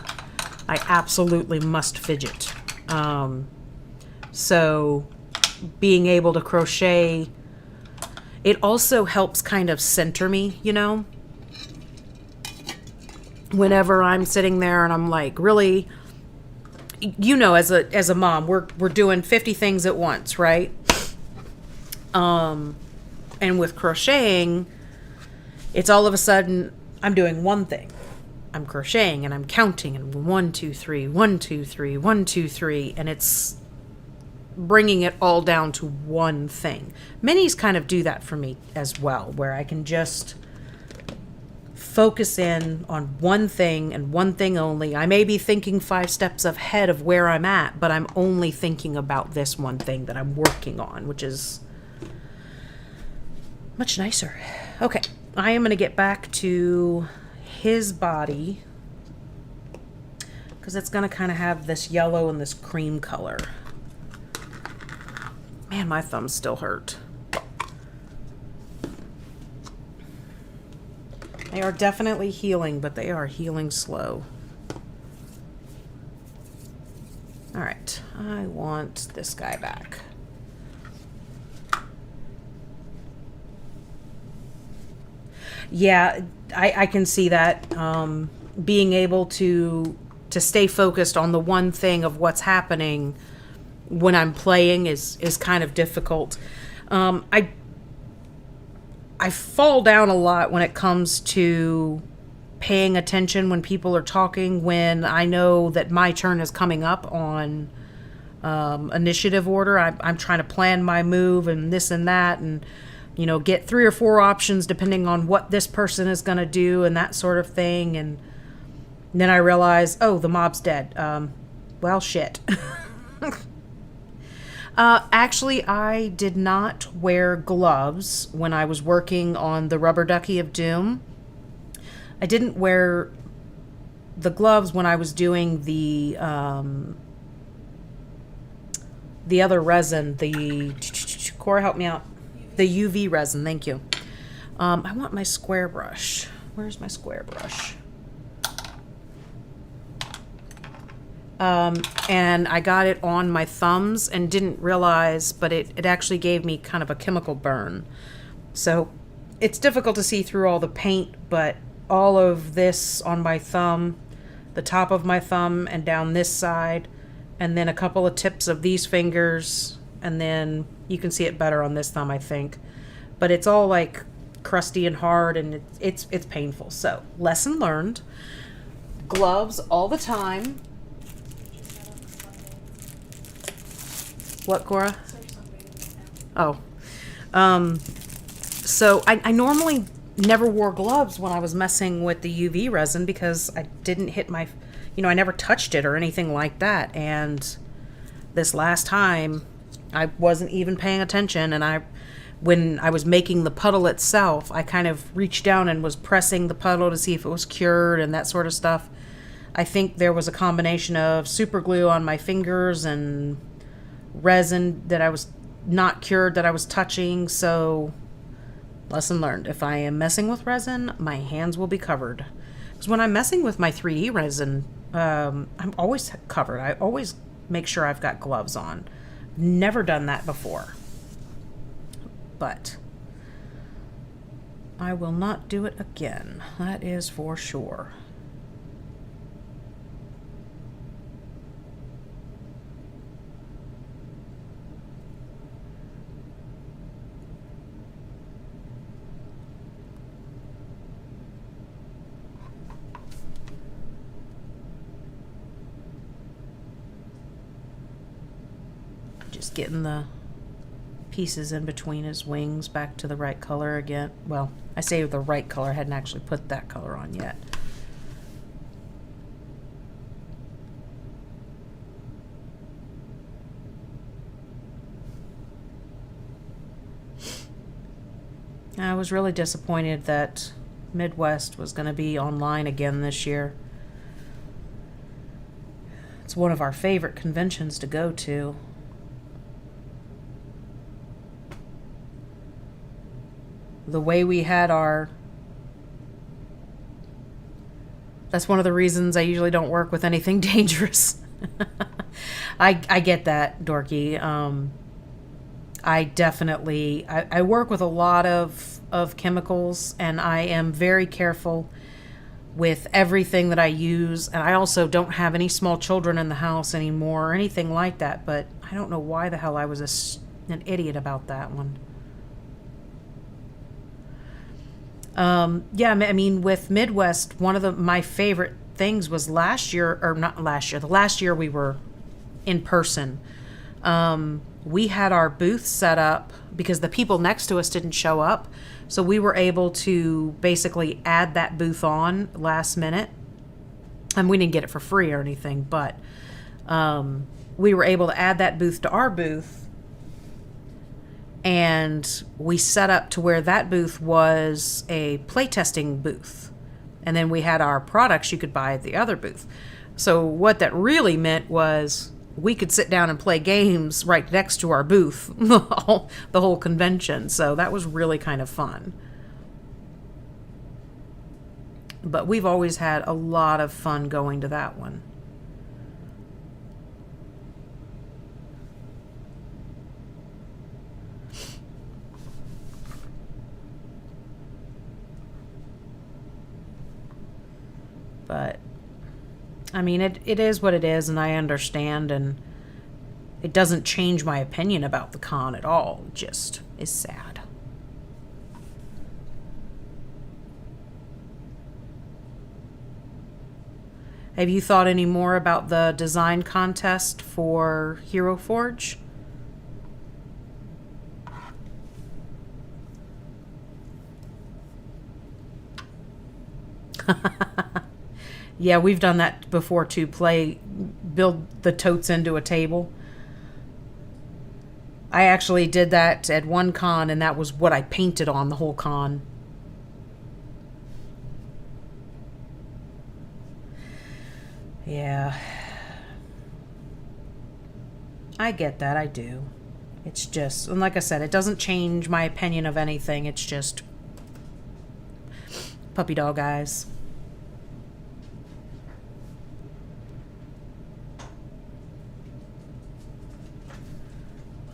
I absolutely must fidget. So being able to crochet, it also helps kind of center me, whenever I'm sitting there and I'm like, really, as a mom, we're doing 50 things at once, right? And with crocheting, it's all of a sudden I'm doing one thing. I'm crocheting and I'm counting and 1, 2, 3, 1, 2, 3, 1, 2, 3, and it's bringing it all down to one thing. Minis kind of do that for me as well, where I can just focus in on one thing and one thing only. I may be thinking 5 steps ahead of where I'm at, but I'm only thinking about this one thing that I'm working on, which is much nicer. Okay, I am going to get back to his body because it's going to kind of have this yellow and this cream color. Man, my thumbs still hurt. They are definitely healing, but they are healing slow. All right, I want this guy back. Yeah, I can see that. Being able to stay focused on the one thing of what's happening when I'm playing is kind of difficult. I fall down a lot when it comes to paying attention when people are talking, when I know that my turn is coming up on initiative order. I'm trying to plan my move and this and that, and get 3 or 4 options depending on what this person is going to do and that sort of thing. And then I realize, oh, the mob's dead. Well, shit. Actually, I did not wear gloves when I was working on the Rubber Ducky of Doom. I didn't wear the gloves when I was doing the other resin, the Cora, help me out. The UV resin, thank you. I want my square brush. Where's my square brush? And I got it on my thumbs and didn't realize, but it actually gave me kind of a chemical burn. So it's difficult to see through all the paint, but all of this on my thumb, the top of my thumb and down this side, and then a couple of tips of these fingers, and then you can see it better on this thumb, I think. But it's all like crusty and hard, and it's painful. So lesson learned. Gloves all the time. What, Cora? Oh. So I normally never wore gloves when I was messing with the UV resin because I didn't hit my, I never touched it or anything like that. And this last time I wasn't even paying attention, and when I was making the puddle itself, I kind of reached down and was pressing the puddle to see if it was cured and that sort of stuff. I think there was a combination of super glue on my fingers and resin that I was not cured that I was touching. So lesson learned, if I am messing with resin, my hands will be covered, because when I'm messing with my 3D resin, I'm always covered. I always make sure I've got gloves on. Never done that before. But I will not do it again. That is for sure. Just getting the pieces in between his wings back to the right color again. Well, I say the right color. I hadn't actually put that color on yet. I was really disappointed that Midwest was going to be online again this year. It's one of our favorite conventions to go to. The way we had that's one of the reasons I usually don't work with anything dangerous. I get that, Dorky. I work with a lot of chemicals, and I am very careful with everything that I use. And I also don't have any small children in the house anymore or anything like that, but I don't know why the hell I was an idiot about that one. Yeah, I mean, with Midwest, one of my favorite things was the last year we were in person. We had our booth set up because the people next to us didn't show up. So we were able to basically add that booth on last minute. And we didn't get it for free or anything, but we were able to add that booth to our booth. And we set up to where that booth was a playtesting booth. And then we had our products you could buy at the other booth. So what that really meant was we could sit down and play games right next to our booth the whole convention. So that was really kind of fun. But we've always had a lot of fun going to that one. But, I mean, it is what it is, and I understand, and it doesn't change my opinion about the con at all. It just is sad. Have you thought any more about the design contest for Hero Forge? Yeah, we've done that before too. Build the totes into a table. I actually did that at one con, and that was what I painted on the whole con. Yeah. I get that, I do. It's just, and like I said, it doesn't change my opinion of anything. It's just puppy dog eyes.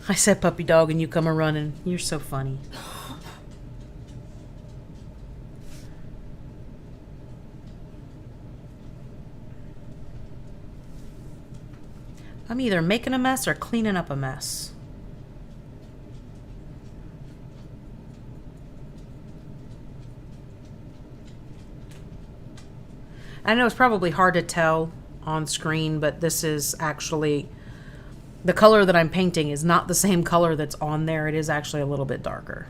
I said puppy dog and you come a-running. You're so funny. I'm either making a mess or cleaning up a mess. I know it's probably hard to tell on screen, but this is actually... The color that I'm painting is not the same color that's on there. It is actually a little bit darker.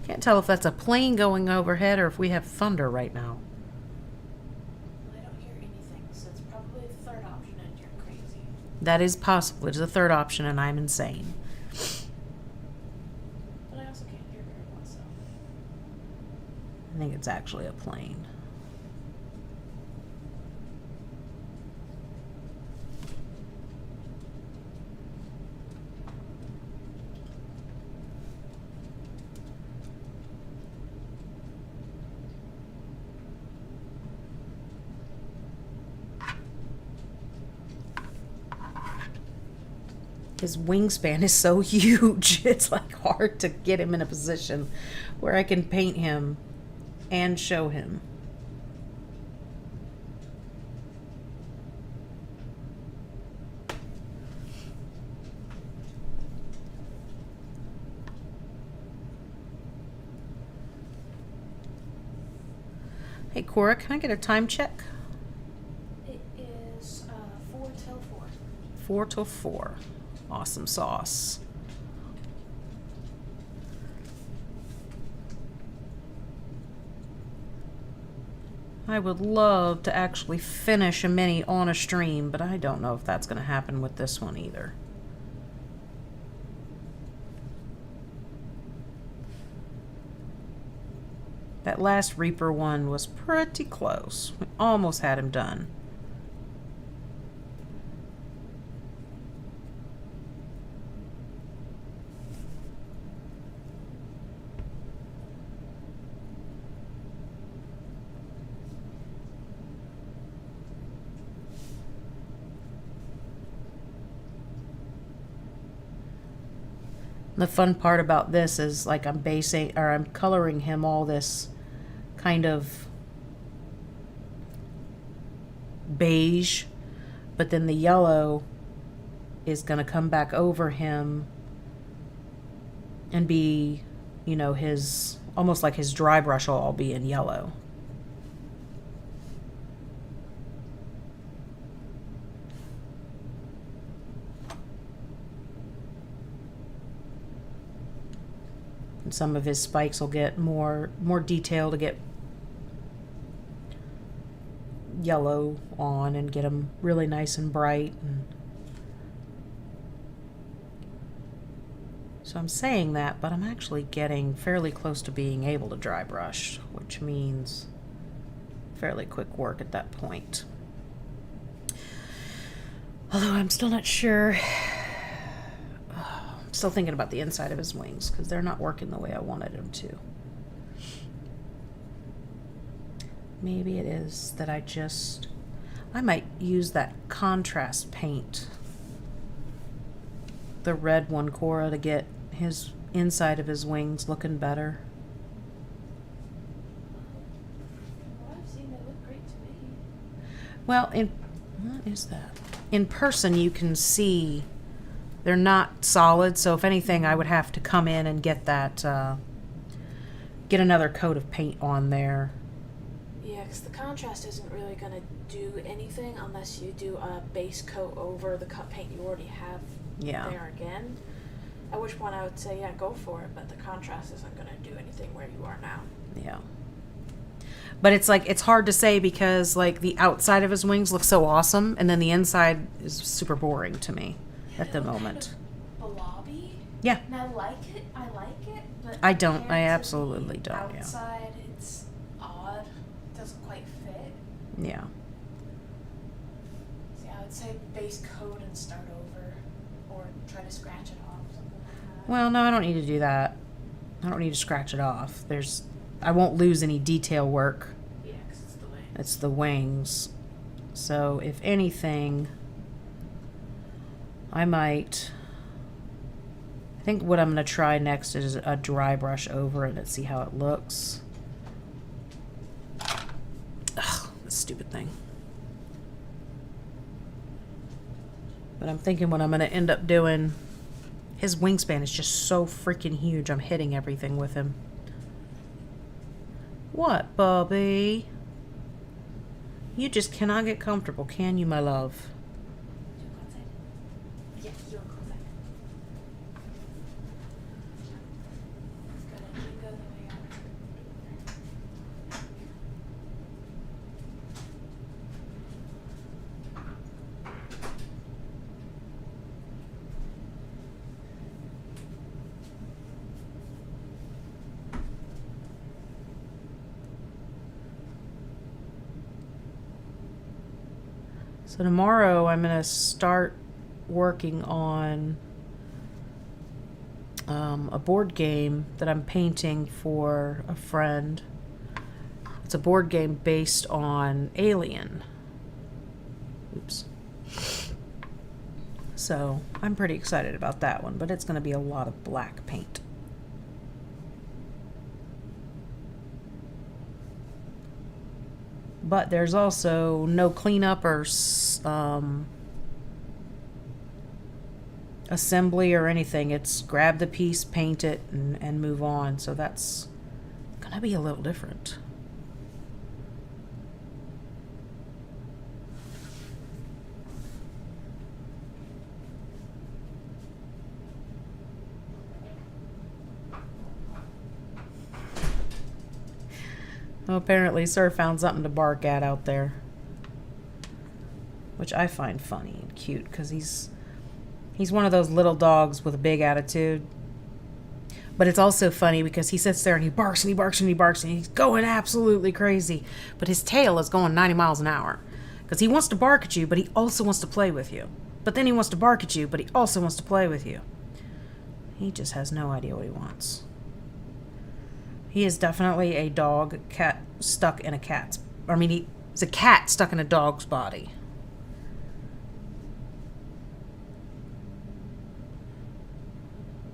Can't tell if that's a plane going overhead or if we have thunder right now. I don't hear anything, so it's probably the third option and you're crazy. That is possible. It's the third option and I'm insane. I think it's actually a plane. His wingspan is so huge. It's like hard to get him in a position where I can paint him and show him. Hey Cora, can I get a time check? It is 4 till 4. 4 till 4. Awesome sauce. I would love to actually finish a mini on a stream, but I don't know if that's going to happen with this one either. That last Reaper one was pretty close. We almost had him done. The fun part about this is like I'm coloring him all this kind of beige, but then the yellow is going to come back over him and be, you know, his, almost like his dry brush will all be in yellow. Some of his spikes will get more detail to get yellow on and get them really nice and bright. And so I'm saying that, but I'm actually getting fairly close to being able to dry brush, which means fairly quick work at that point. Although I'm still not sure. Still thinking about the inside of his wings because they're not working the way I wanted them to. Maybe it is that I might use that contrast paint, the red one, Cora, to get his inside of his wings looking better. Well, I've seen they look great to me. Well, what is that? In person you can see they're not solid, so if anything, I would have to come in and get that, get another coat of paint on there. Yeah, because the contrast isn't really going to do anything unless you do a base coat over the cut paint you already have there again. At which point I would say, yeah, go for it, but the contrast isn't going to do anything where you are now. Yeah. But it's like, it's hard to say because, like, the outside of his wings looks so awesome, and then the inside is super boring to me. At the moment. Kind of blobby. Yeah. And I like it, but I don't. I compared to absolutely the don't. outside, it's odd. It doesn't quite fit. Yeah. So yeah, I would say base coat and start over, or try to scratch it off, something like that. Well, no, I don't need to do that. I don't need to scratch it off. I won't lose any detail work. Yeah, because it's the wings. It's the wings. So if anything, I think what I'm going to try next is a dry brush over it and see how it looks. Ugh, this stupid thing. But I'm thinking what I'm going to end up doing, his wingspan is just so freaking huge. I'm hitting everything with him. What, Bobby? You just cannot get comfortable, can you, my love? Yes, you'll go outside. Go the way out. So tomorrow I'm going to start working on a board game that I'm painting for a friend. It's a board game based on Alien. Oops. So I'm pretty excited about that one, but it's going to be a lot of black paint. But there's also no cleanup or assembly or anything. It's grab the piece, paint it, and move on. So that's going to be a little different. Well, apparently Sir found something to bark at out there, which I find funny and cute because he's one of those little dogs with a big attitude. But it's also funny because he sits there and he barks and he barks and he barks and he's going absolutely crazy, but his tail is going 90 miles an hour because he wants to bark at you, but he also wants to play with you. But then he wants to bark at you, but he also wants to play with you. He just has no idea what he wants. He is definitely a cat stuck in a cat's... he's a cat stuck in a dog's body.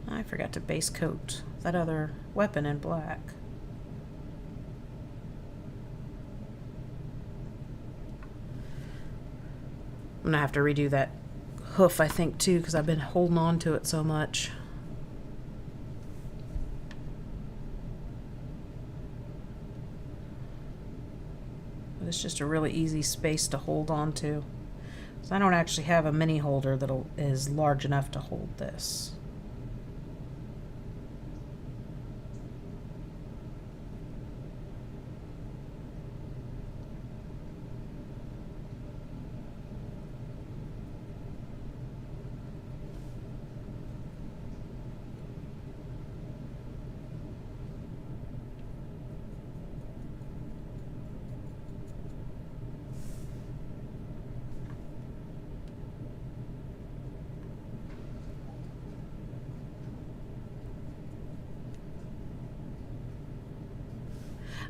I forgot to base coat that other weapon in black. I'm going to have to redo that hoof, I think, too, because I've been holding on to it so much. It's just a really easy space to hold on to. So I don't actually have a mini holder that is large enough to hold this.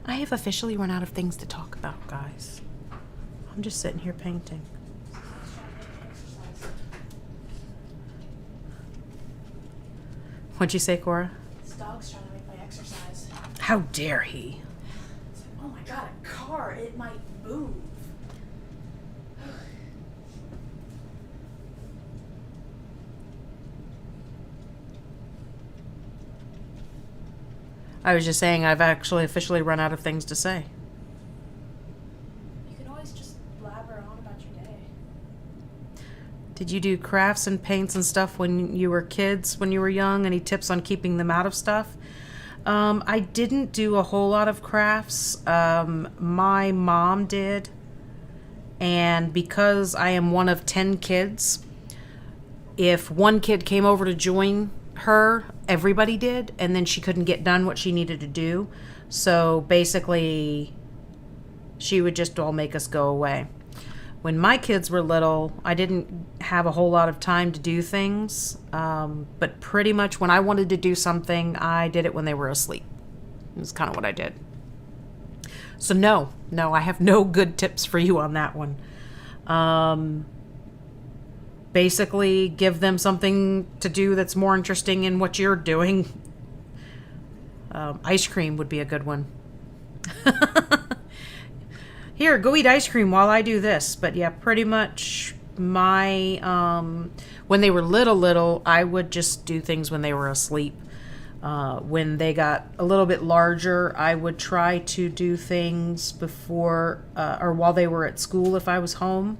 I have officially run out of things to talk about, guys. I'm just sitting here painting. What'd you say, Cora? This dog's trying to make my exercise. How dare he? Oh my god, a car. It might move. I was just saying I've actually officially run out of things to say. You can always just blabber on about your day. Did you do crafts and paints and stuff when you were kids, when you were young? Any tips on keeping them out of stuff? I didn't do a whole lot of crafts. My mom did. And because I am one of 10 kids, if one kid came over to join her, everybody did, and then she couldn't get done what she needed to do. So basically, she would just all make us go away. When my kids were little, I didn't have a whole lot of time to do things, but pretty much when I wanted to do something, I did it when they were asleep. That's kind of what I did. So no, I have no good tips for you on that one. Basically, give them something to do that's more interesting in what you're doing. Ice cream would be a good one. Here, go eat ice cream while I do this. But yeah, pretty much my... when they were little, I would just do things when they were asleep. When they got a little bit larger, I would try to do things before or while they were at school if I was home.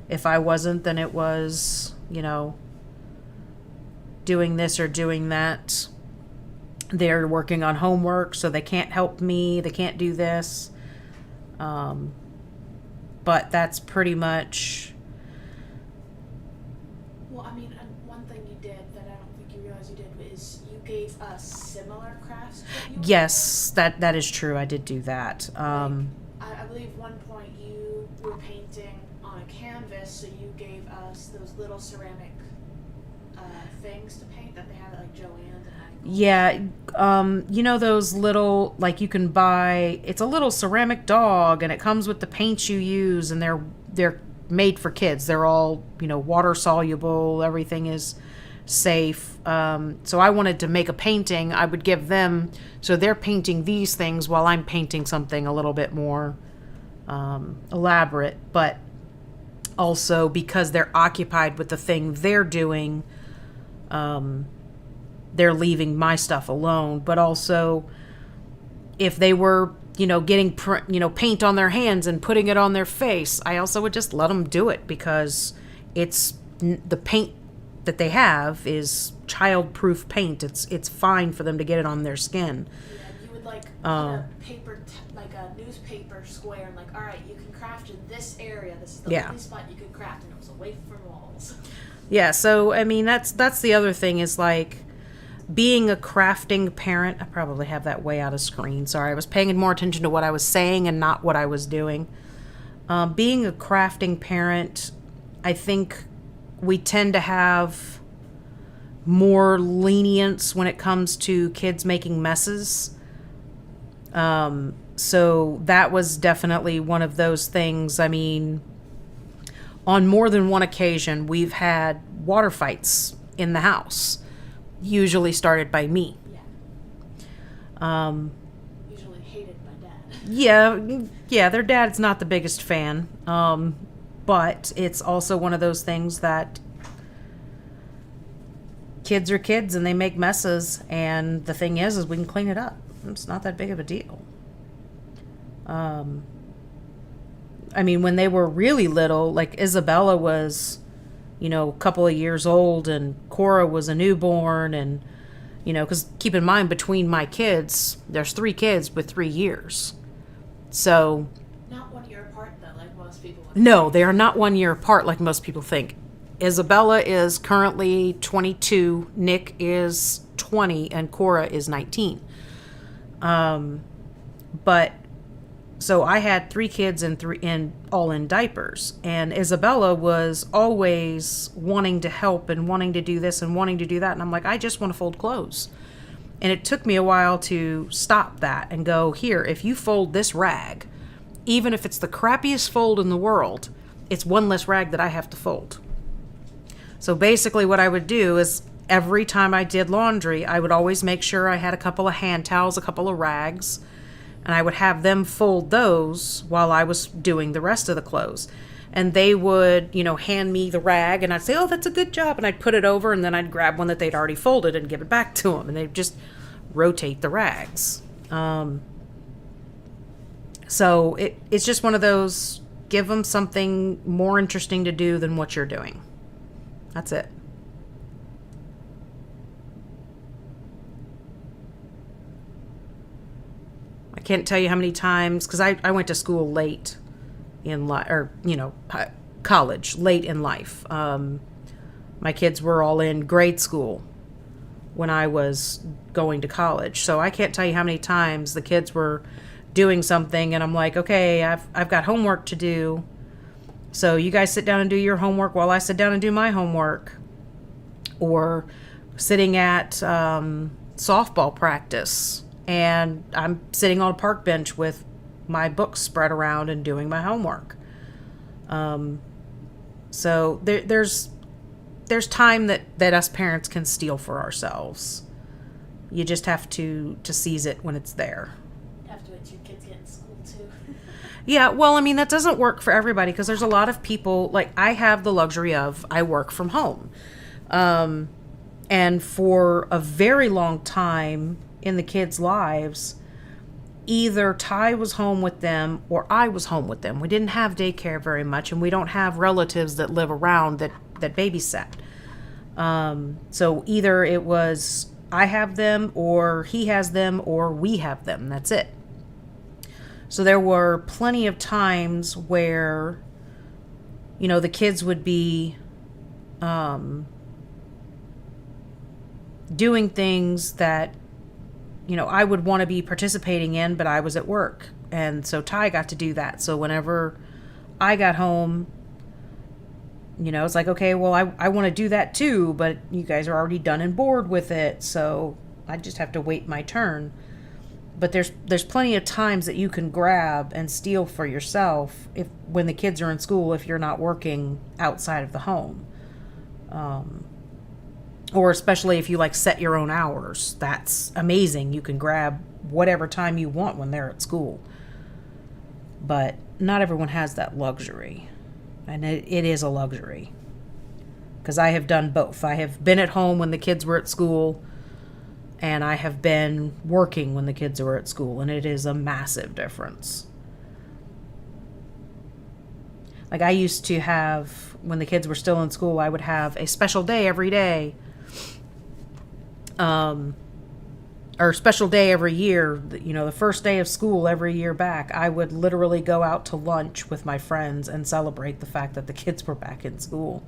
If I wasn't, then it was, doing this or doing that. They're working on homework, so they can't help me. They can't do this. But that's pretty much... Well, one thing you did that I don't think you realized you did is you gave us similar crafts. Yes, that is true. I did do that. I believe one point you were painting on a canvas, so you gave us those little ceramic things to paint that they have at like Joann's. Yeah, those little, like you can buy, it's a little ceramic dog and it comes with the paints you use and they're made for kids. They're all, water soluble. Everything is safe. So I wanted to make a painting. I would give them, so they're painting these things while I'm painting something a little bit more elaborate, but also because they're occupied with the thing they're doing, they're leaving my stuff alone. But also, if they were, getting, paint on their hands and putting it on their face, I also would just let them do it, because it's the paint that they have is child-proof paint. It's fine for them to get it on their skin. Yeah, you would put a paper, like a newspaper square, and all right, you can craft in this area. This is the only spot you can craft, and it was away from walls. Yeah, so I mean that's the other thing is being a crafting parent. I probably have that way out of screen. Sorry, I was paying more attention to what I was saying and not what I was doing. Being a crafting parent, I think we tend to have more lenience when it comes to kids making messes. So that was definitely one of those things. I mean, on more than one occasion, we've had water fights in the house, usually started by me. Yeah. Usually hated by Dad. Yeah, their dad's not the biggest fan. But it's also one of those things that kids are kids and they make messes, and the thing is we can clean it up. It's not that big of a deal. I mean, when they were really little, Isabella was, a couple of years old, and Cora was a newborn, and, because keep in mind, between my kids, there's 3 kids with 3 years. So... Not 1 year apart, though, like most people would. No, they are not 1 year apart like most people think. Isabella is currently 22, Nick is 20, and Cora is 19. But so I had 3 kids and all in diapers, and Isabella was always wanting to help and wanting to do this and wanting to do that, and I'm like, I just want to fold clothes. And it took me a while to stop that and go, here, if you fold this rag, even if it's the crappiest fold in the world, it's one less rag that I have to fold. So basically what I would do is every time I did laundry, I would always make sure I had a couple of hand towels, a couple of rags, and I would have them fold those while I was doing the rest of the clothes. And they would, hand me the rag, and I'd say, oh, that's a good job. And I'd put it over, and then I'd grab one that they'd already folded and give it back to them. And they'd just rotate the rags. So it's just one of those, give them something more interesting to do than what you're doing. That's it. I can't tell you how many times, because I went to school late in life, or, college, late in life. My kids were all in grade school when I was going to college. So I can't tell you how many times the kids were doing something and I'm like, okay, I've got homework to do. So you guys sit down and do your homework while I sit down and do my homework. Or sitting at softball practice and I'm sitting on a park bench with my books spread around and doing my homework. So there's time that us parents can steal for ourselves. You just have to seize it when it's there. You have to wait till your kids get in school too. Yeah, well, I mean, that doesn't work for everybody because there's a lot of people, like I have the luxury of, I work from home. And for a very long time in the kids' lives, either Ty was home with them or I was home with them. We didn't have daycare very much, and we don't have relatives that live around that babysat. So either it was I have them or he has them or we have them. That's it. So there were plenty of times where, the kids would be doing things that, I would want to be participating in, but I was at work. And so Ty got to do that. So whenever I got home, it's like, okay, well, I want to do that too, but you guys are already done and bored with it. So I just have to wait my turn. But there's plenty of times that you can grab and steal for yourself if when the kids are in school, if you're not working outside of the home. Or especially if you like set your own hours. That's amazing. You can grab whatever time you want when they're at school. But not everyone has that luxury. And it is a luxury. Because I have done both. I have been at home when the kids were at school, and I have been working when the kids were at school, and it is a massive difference. Like I used to have, when the kids were still in school, I would have a special day every day. Or special day every year, you know, the first day of school every year back, I would literally go out to lunch with my friends and celebrate the fact that the kids were back in school.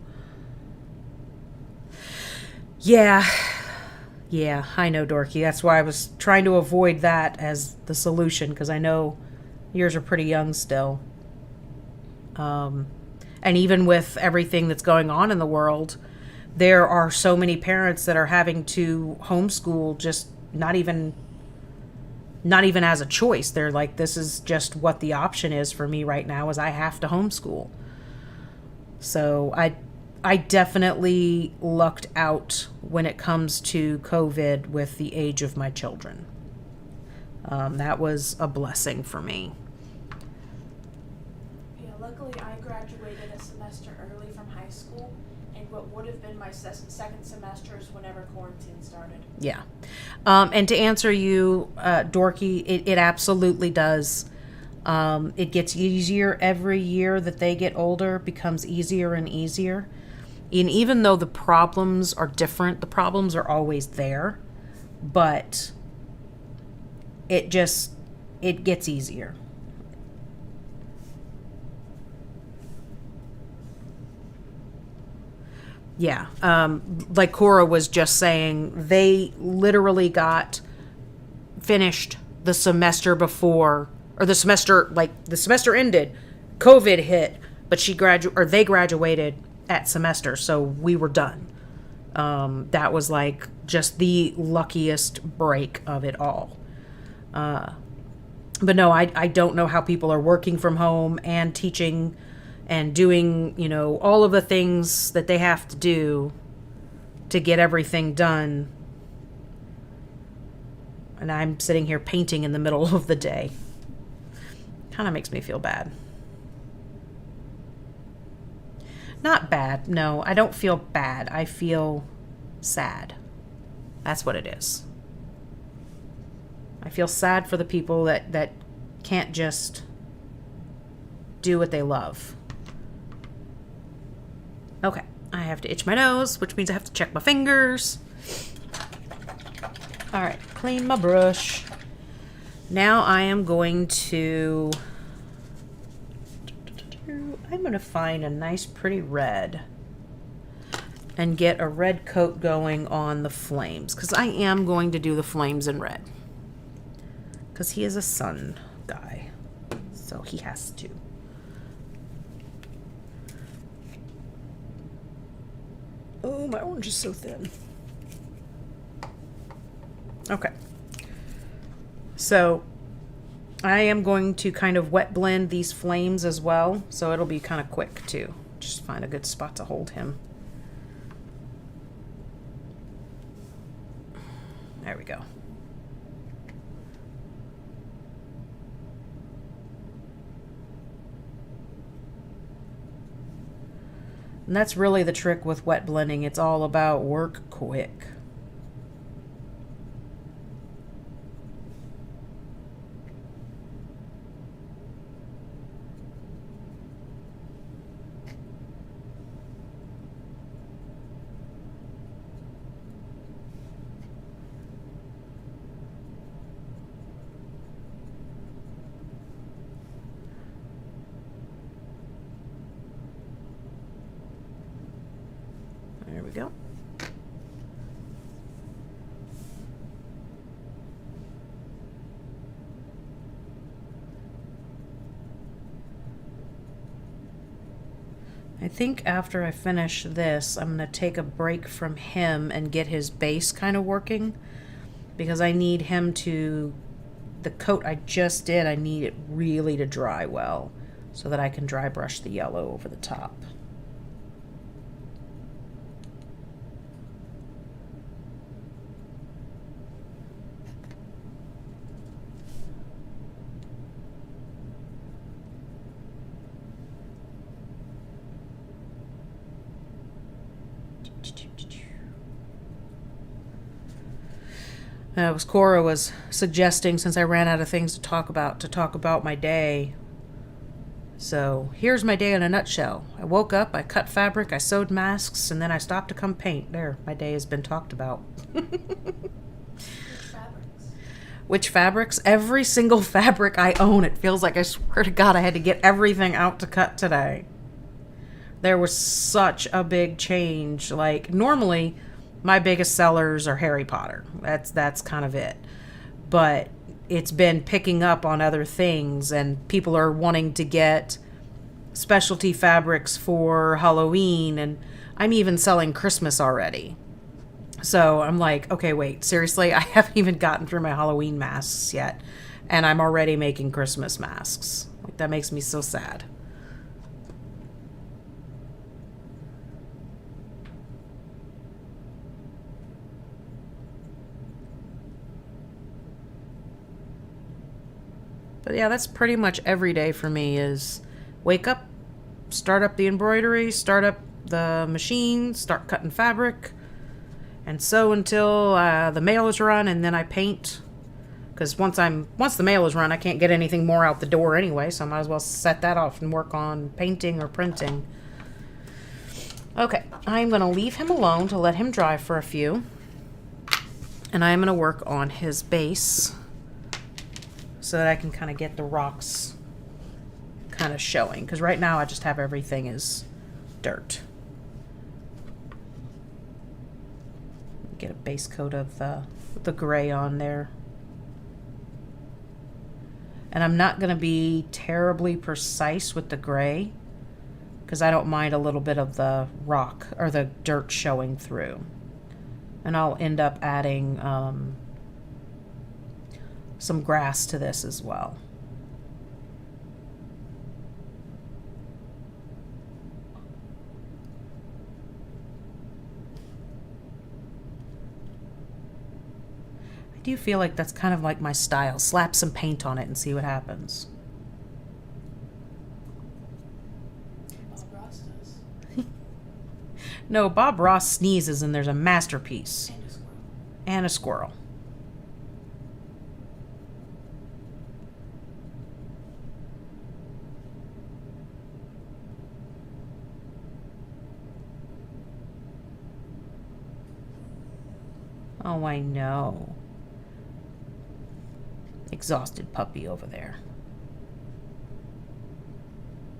Yeah, I know, Dorky. That's why I was trying to avoid that as the solution, because I know yours are pretty young still. And even with everything that's going on in the world, there are so many parents that are having to homeschool just not even as a choice. They're like, this is just what the option is for me right now, is I have to homeschool. So I definitely lucked out when it comes to COVID with the age of my children. That was a blessing for me. Yeah, luckily I graduated a semester early from high school, and what would have been my second semester is whenever quarantine started. Yeah. And to answer you, Dorky, it absolutely does. It gets easier every year that they get older, becomes easier and easier. And even though the problems are different, the problems are always there, but it gets easier. Yeah. Like Cora was just saying, they literally got finished the semester before, or the semester ended, COVID hit, but they graduated at semester, so we were done. That was like just the luckiest break of it all. But no, I don't know how people are working from home and teaching and doing, you know, all of the things that they have to do to get everything done. And I'm sitting here painting in the middle of the day. Kind of makes me feel bad. Not bad. No, I don't feel bad. I feel sad. That's what it is. I feel sad for the people that can't just do what they love. Okay, I have to itch my nose, which means I have to check my fingers. All right, clean my brush. Now I am going to find a nice pretty red and get a red coat going on the flames, because I am going to do the flames in red, because he is a sun guy, so he has to. Oh, my orange is so thin. Okay. So I am going to kind of wet blend these flames as well, so it'll be kind of quick too. Just find a good spot to hold him. There we go. And that's really the trick with wet blending. It's all about work quick. There we go. I think after I finish this, I'm going to take a break from him and get his base kind of working, because I need him to the coat I just did, I need it really to dry well so that I can dry brush the yellow over the top. Cora was suggesting, since I ran out of things to talk about my day. So here's my day in a nutshell. I woke up, I cut fabric, I sewed masks, and then I stopped to come paint. There, my day has been talked about. Which fabrics? Every single fabric I own. It feels like, I swear to God, I had to get everything out to cut today. There was such a big change. Like, normally my biggest sellers are Harry Potter. That's kind of it. But it's been picking up on other things, and people are wanting to get specialty fabrics for Halloween, and I'm even selling Christmas already. So I'm like, okay, wait, seriously? I haven't even gotten through my Halloween masks yet, and I'm already making Christmas masks. Like, that makes me so sad. But yeah, that's pretty much every day for me, is wake up, start up the embroidery, start up the machine, start cutting fabric, and sew until the mail is run, and then I paint. Because once the mail is run, I can't get anything more out the door anyway, so I might as well set that off and work on painting or printing. Okay, I'm going to leave him alone to let him dry for a few. And I'm going to work on his base, so that I can kind of get the rocks kind of showing. Because right now I just have everything as dirt. Get a base coat of the gray on there. And I'm not going to be terribly precise with the gray, because I don't mind a little bit of the rock or the dirt showing through. And I'll end up adding some grass to this as well. I do feel like that's kind of like my style. Slap some paint on it and see what happens. Bob Ross does. No, Bob Ross sneezes and there's a masterpiece. And a squirrel. And a squirrel. Oh, I know. Exhausted puppy over there.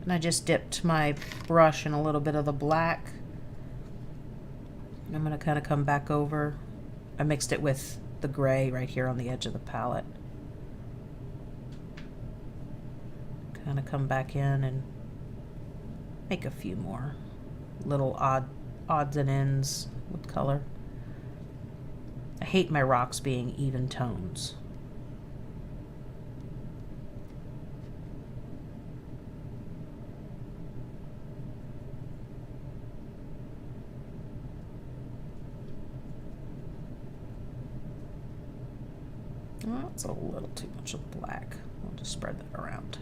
And I just dipped my brush in a little bit of the black. I'm going to kind of come back over. I mixed it with the gray right here on the edge of the palette. Kind of come back in and make a few more little odds and ends with color. I hate my rocks being even tones. Well, that's a little too much of black. I'll just spread that around.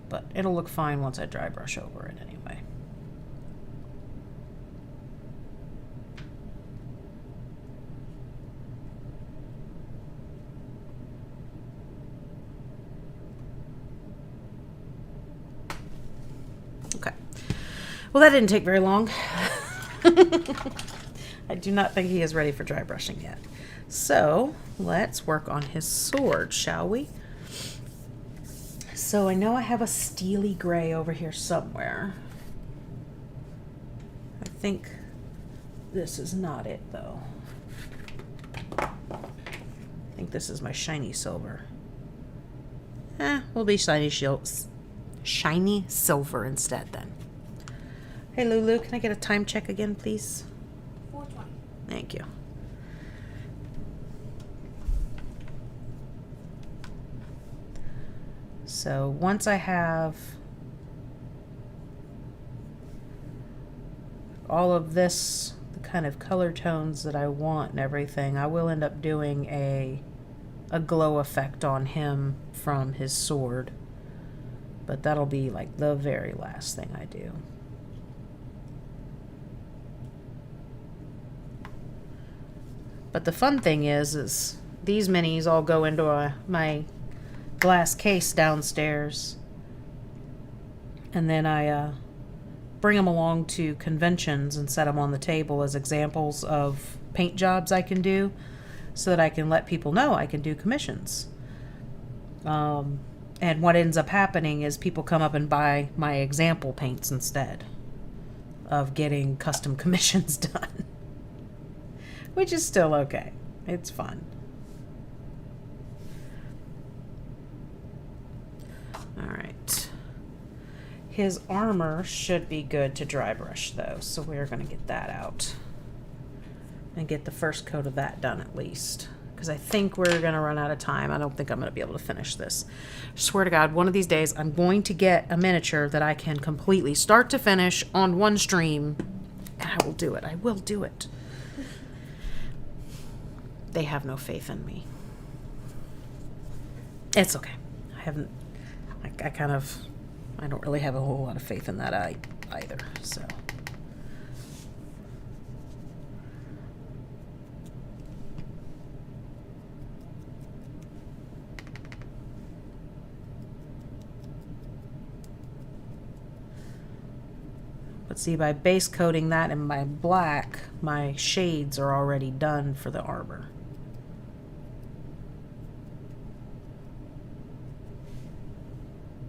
But it'll look fine once I dry brush over it anyway. Okay. Well, that didn't take very long. I do not think he is ready for dry brushing yet. So let's work on his sword, shall we? So I know I have a steely gray over here somewhere. I think this is not it, though. I think this is my shiny silver. We'll be shiny silver instead then. Hey Lulu, can I get a time check again, please? 4:20. Thank you. So once I have all of this, the kind of color tones that I want and everything, I will end up doing a glow effect on him from his sword. But that'll be like the very last thing I do. But the fun thing is these minis all go into my glass case downstairs. And then I bring them along to conventions and set them on the table as examples of paint jobs I can do, so that I can let people know I can do commissions. And what ends up happening is people come up and buy my example paints instead of getting custom commissions done. Which is still okay. It's fun. Alright. His armor should be good to dry brush though, so we're going to get that out. And get the first coat of that done at least. Because I think we're going to run out of time. I don't think I'm going to be able to finish this. I swear to God, one of these days I'm going to get a miniature that I can completely start to finish on one stream. And I will do it. I will do it. They have no faith in me. It's okay. I don't really have a whole lot of faith in that either, so. But see, by base coating that in my black, my shades are already done for the armor.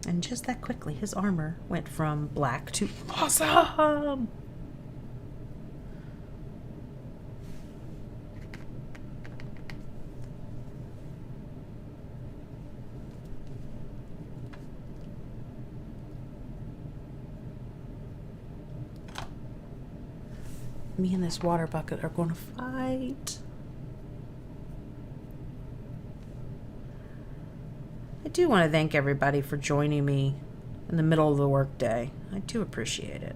And just that quickly, his armor went from black to awesome! Me and this water bucket are going to fight. I do want to thank everybody for joining me in the middle of the workday. I do appreciate it.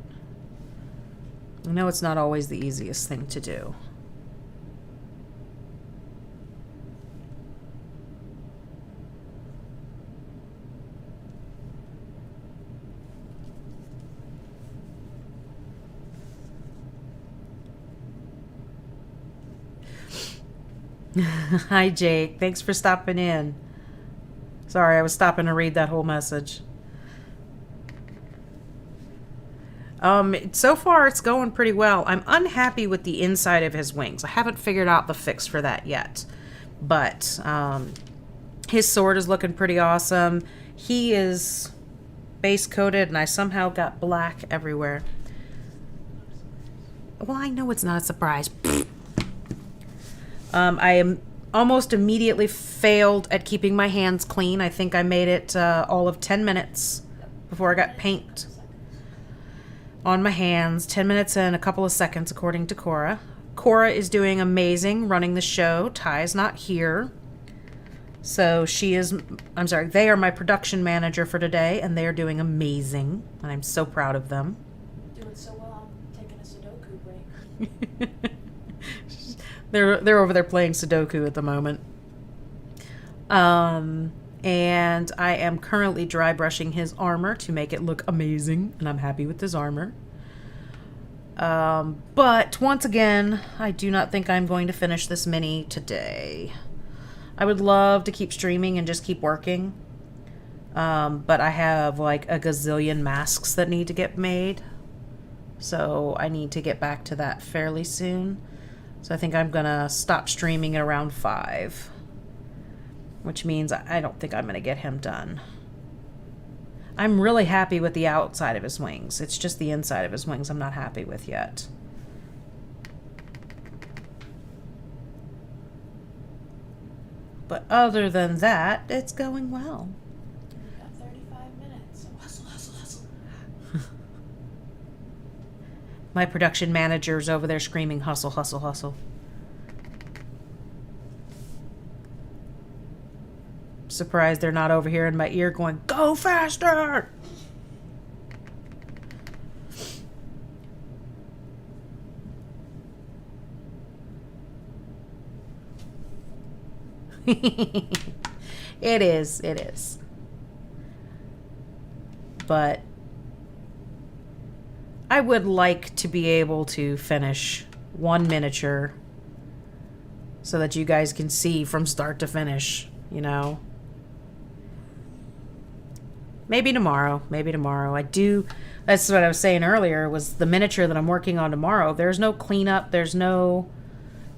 I know it's not always the easiest thing to do. Hi, Jake. Thanks for stopping in. Sorry, I was stopping to read that whole message. So far it's going pretty well. I'm unhappy with the inside of his wings. I haven't figured out the fix for that yet. But his sword is looking pretty awesome. He is base coated and I somehow got black everywhere. Well, I know it's not a surprise. I am almost immediately failed at keeping my hands clean. I think I made it all of 10 minutes before I got paint on my hands. 10 minutes and a couple of seconds, according to Cora. Cora is doing amazing running the show. Ty's not here. So they are my production manager for today, and they are doing amazing. And I'm so proud of them. Doing so well, I'm taking a Sudoku break. They're over there playing Sudoku at the moment. And I am currently dry brushing his armor to make it look amazing, and I'm happy with his armor. But once again, I do not think I'm going to finish this mini today. I would love to keep streaming and just keep working. But I have like a gazillion masks that need to get made. So I need to get back to that fairly soon. So I think I'm going to stop streaming at around 5. Which means I don't think I'm going to get him done. I'm really happy with the outside of his wings. It's just the inside of his wings I'm not happy with yet. But other than that, it's going well. We've got 35 minutes, so hustle, hustle, hustle. My production manager's over there screaming, hustle, hustle, hustle. Surprised they're not over here in my ear going, "Go faster!" It is. It is. But I would like to be able to finish one miniature so that you guys can see from start to finish, you know. Maybe tomorrow. Maybe tomorrow. That's what I was saying earlier, was the miniature that I'm working on tomorrow. There's no cleanup. There's no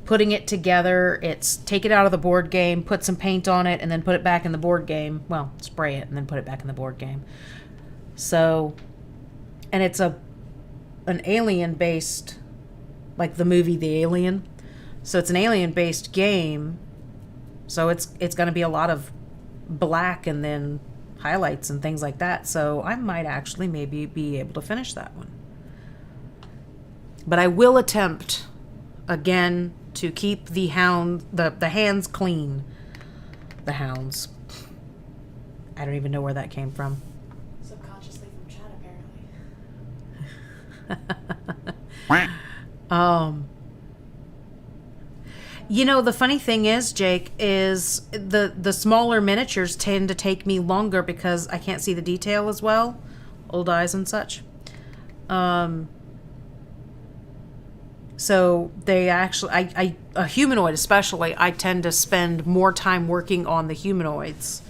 putting it together. It's take it out of the board game, put some paint on it, and then put it back in the board game. Well, spray it and then put it back in the board game. So, and it's an alien-based, like the movie The Alien. So it's an alien-based game. So it's going to be a lot of black and then highlights and things like that. So I might actually maybe be able to finish that one. But I will attempt again to keep the hands clean. The hounds. I don't even know where that came from. Subconsciously from chat, apparently. You know, the funny thing is, Jake, is the smaller miniatures tend to take me longer because I can't see the detail as well. Old eyes and such. So they actually, a humanoid especially, I tend to spend more time working on the humanoids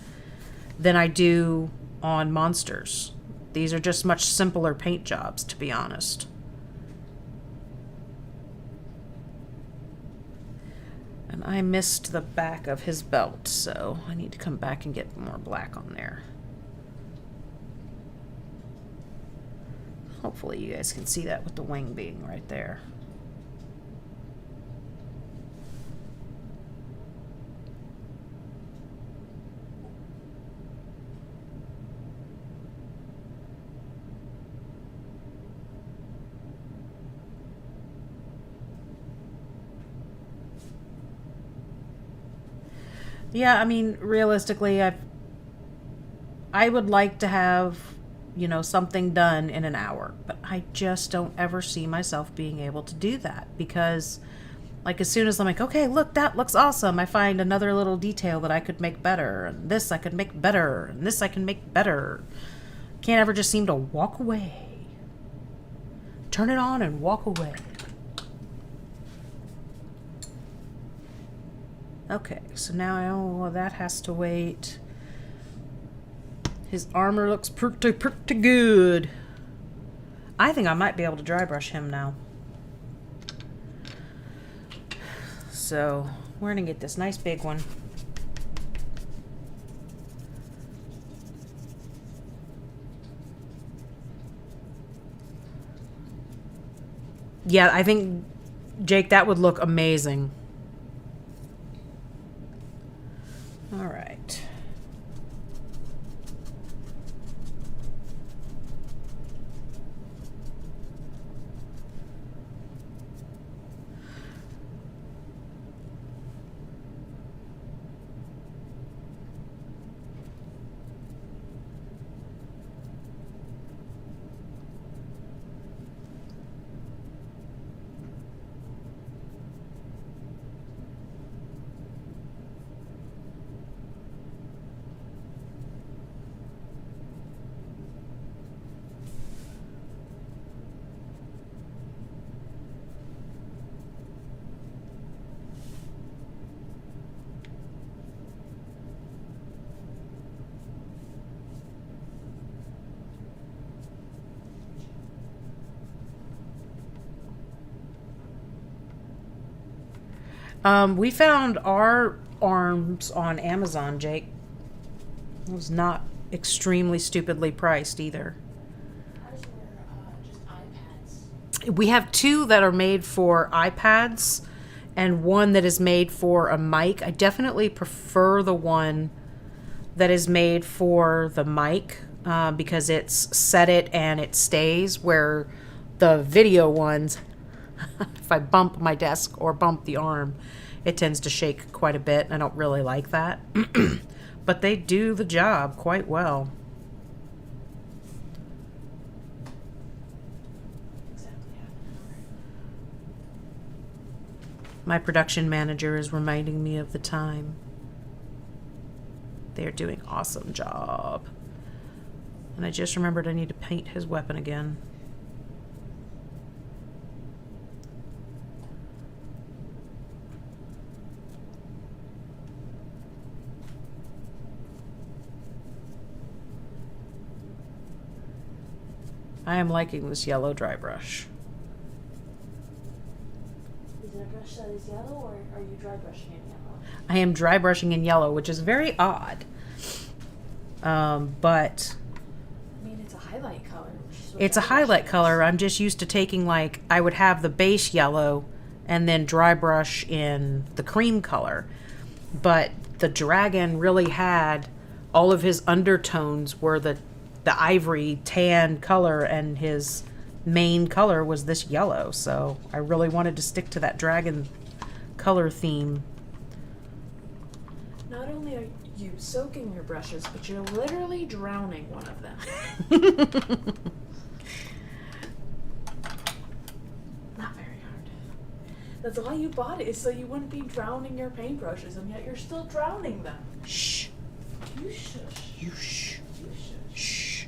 than I do on monsters. These are just much simpler paint jobs, to be honest. And I missed the back of his belt, so I need to come back and get more black on there. Hopefully you guys can see that with the wing being right there. Yeah, I mean, realistically, I would like to have, you know, something done in an hour, but I just don't ever see myself being able to do that because, like, as soon as I'm like, okay, look, that looks awesome, I find another little detail that I could make better, and this I could make better, and this I can make better. Can't ever just seem to walk away. Turn it on and walk away. Okay, so now that has to wait. His armor looks pretty good. I think I might be able to dry brush him now. So, we're gonna get this nice big one. Yeah, I think, Jake, that would look amazing. All right. We found our arms on Amazon, Jake. It was not extremely stupidly priced either. Ours were just iPads. We have two that are made for iPads and one that is made for a mic. I definitely prefer the one that is made for the mic because it's set it and it stays, where the video ones If I bump my desk or bump the arm, it tends to shake quite a bit. I don't really like that. But they do the job quite well. Exactly half an hour. My production manager is reminding me of the time. They're doing an awesome job. And I just remembered I need to paint his weapon again. I am liking this yellow dry brush. Is it a brush that is yellow, or are you dry brushing in yellow? I am dry brushing in yellow, which is very odd. But I mean, it's a highlight color. it's a highlight color. I'm just used to taking, like, I would have the base yellow and then dry brush in the cream color. But the dragon really had all of his undertones were the ivory tan color, and his main color was this yellow. So I really wanted to stick to that dragon color theme. Not only are you soaking your brushes, but you're literally drowning one of them. Not very hard. That's why you bought it, is so you wouldn't be drowning your paintbrushes, and yet you're still drowning them. Shh. You shush. You shh. You shush. Shh.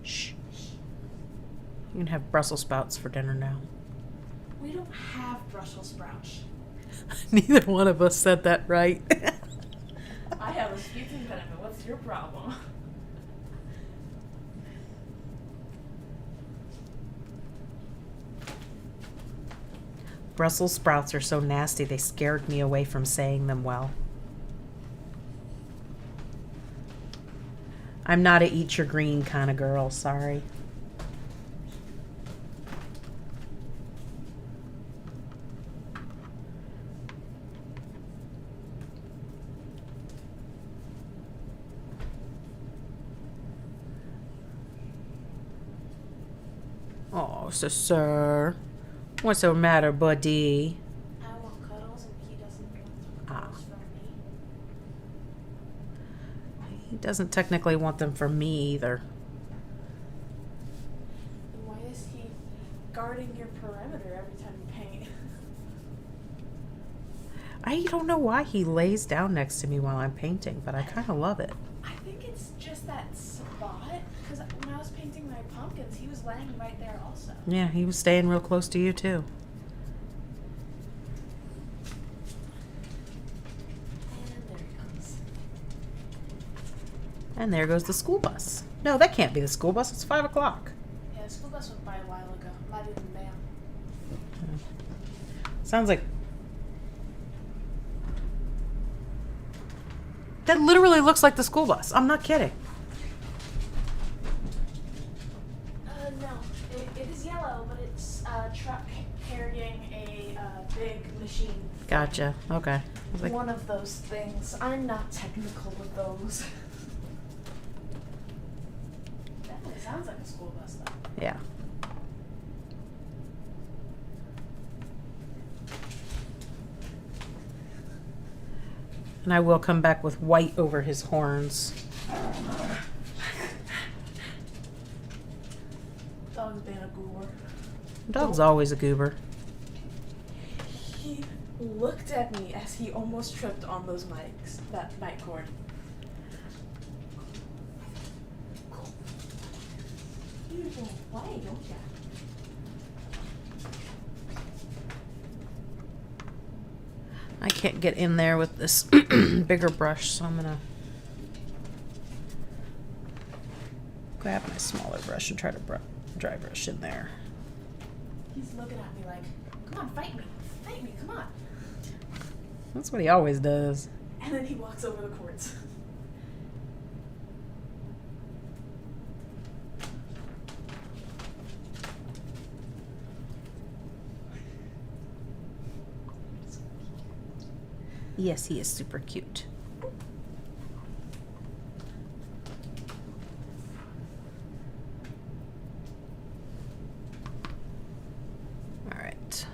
Shh. You can have Brussels sprouts for dinner now. We don't have Brussels sprouts. Neither one of us said that right. I have a speech impediment. What's your problem? Brussels sprouts are so nasty, they scared me away from saying them well. I'm not a eat your green kind of girl, sorry. Oh, sir. What's the matter, buddy? I want cuddles, and he doesn't want cuddles from me. He doesn't technically want them from me either. And why is he guarding your perimeter every time you paint? I don't know why he lays down next to me while I'm painting, but I kind of love it. I think it's just that spot, because when I was painting my pumpkins, he was laying right there also. Yeah, he was staying real close to you too. And there he comes. And there goes the school bus. No, that can't be the school bus. It's 5 o'clock. Yeah, the school bus went by a while ago. Might even been. Sounds like... That literally looks like the school bus. I'm not kidding. No, it is yellow, but it's a truck carrying a big machine. Gotcha. Okay. I was like, One of those things. I'm not technical with those. Definitely sounds like a school bus, though. yeah. And I will come back with white over his horns. Dog's being a goober. Dog's always a goober. He looked at me as he almost tripped on those mics, that mic cord. You don't play, don't ya? I can't get in there with this bigger brush, so I'm gonna grab my smaller brush and try to dry brush in there. He's looking at me like, come on, fight me, come on. That's what he always does. And then he walks over the cords. Yes, he is super cute. All right.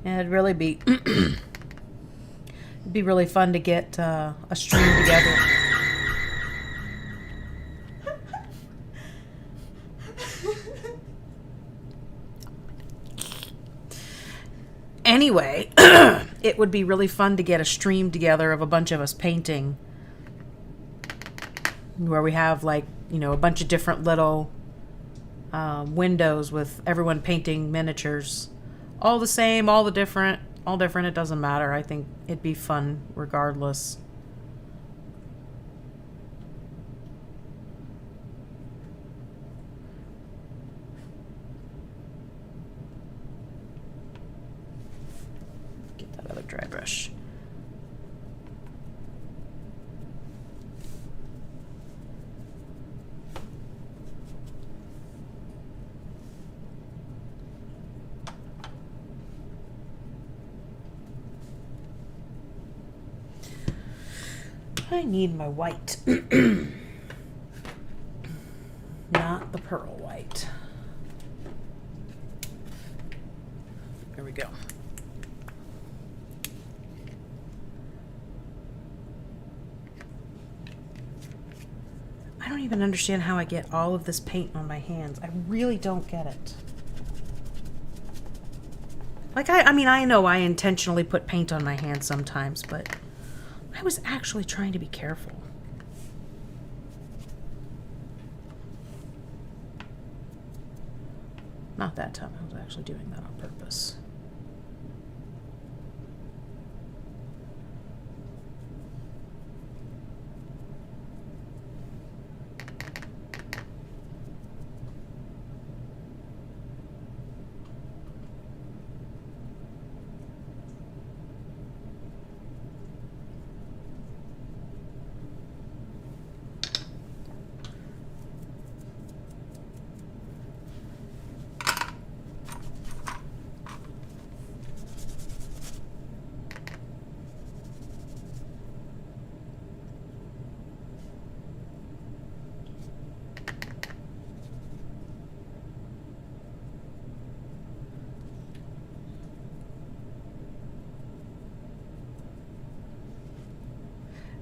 Yeah, it'd really be it'd be really fun to get a stream together. Anyway, it would be really fun to get a stream together of a bunch of us painting, where we have like, you know, a bunch of different little windows with everyone painting miniatures, all the same, all different. It doesn't matter. I think it'd be fun regardless. Get that other dry brush. I need my white. Not the pearl white. There we go. I don't even understand how I get all of this paint on my hands. I really don't get it. Like, I mean, I know I intentionally put paint on my hands sometimes, but I was actually trying to be careful. Not that time. I was actually doing that on purpose.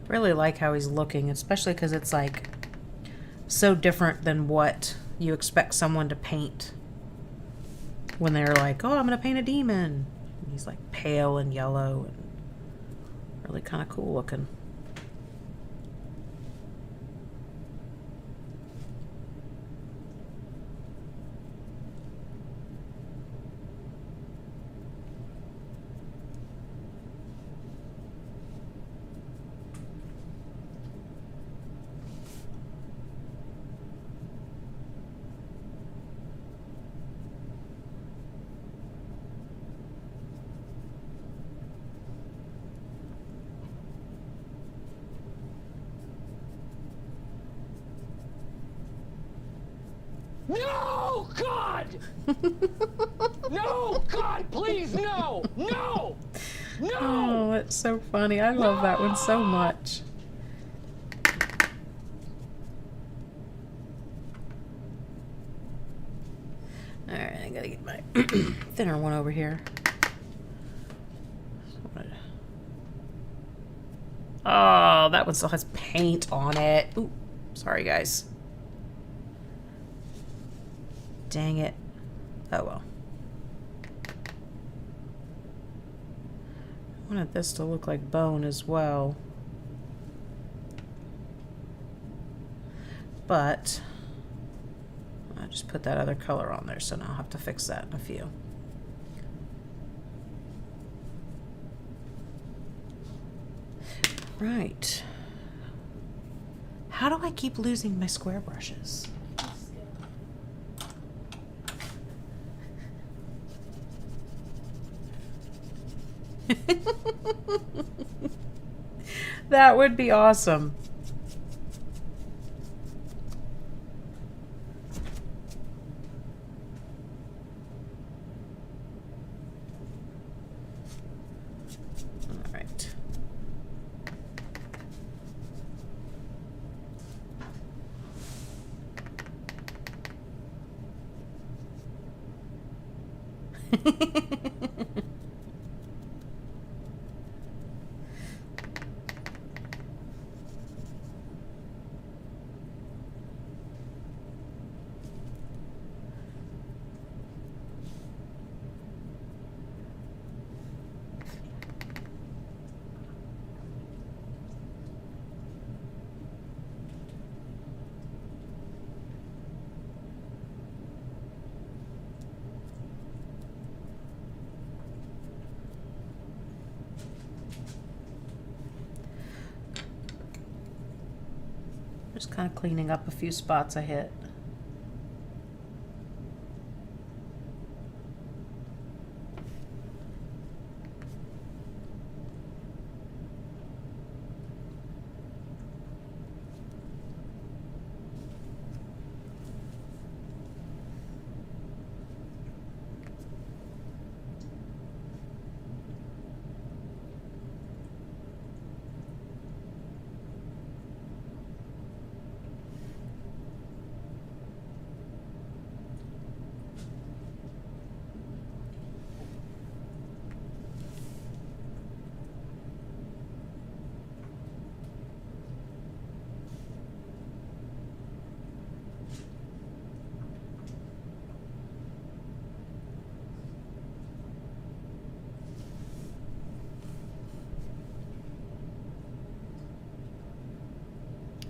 Really like how he's looking, especially because it's like so different than what you expect someone to paint when they're like, oh, I'm gonna paint a demon. And he's like pale and yellow and really kind of cool looking. No, God! No, God, please, no! No! No! Oh, it's so funny. I love that one so much. Alright, I gotta get my thinner one over here. Oh, that one still has paint on it. Ooh, sorry guys. Dang it. Oh well. I wanted this to look like bone as well. But I just put that other color on there, so now I'll have to fix that in a few. Right. How do I keep losing my square brushes? That would be awesome. All right. Just kind of cleaning up a few spots I hit.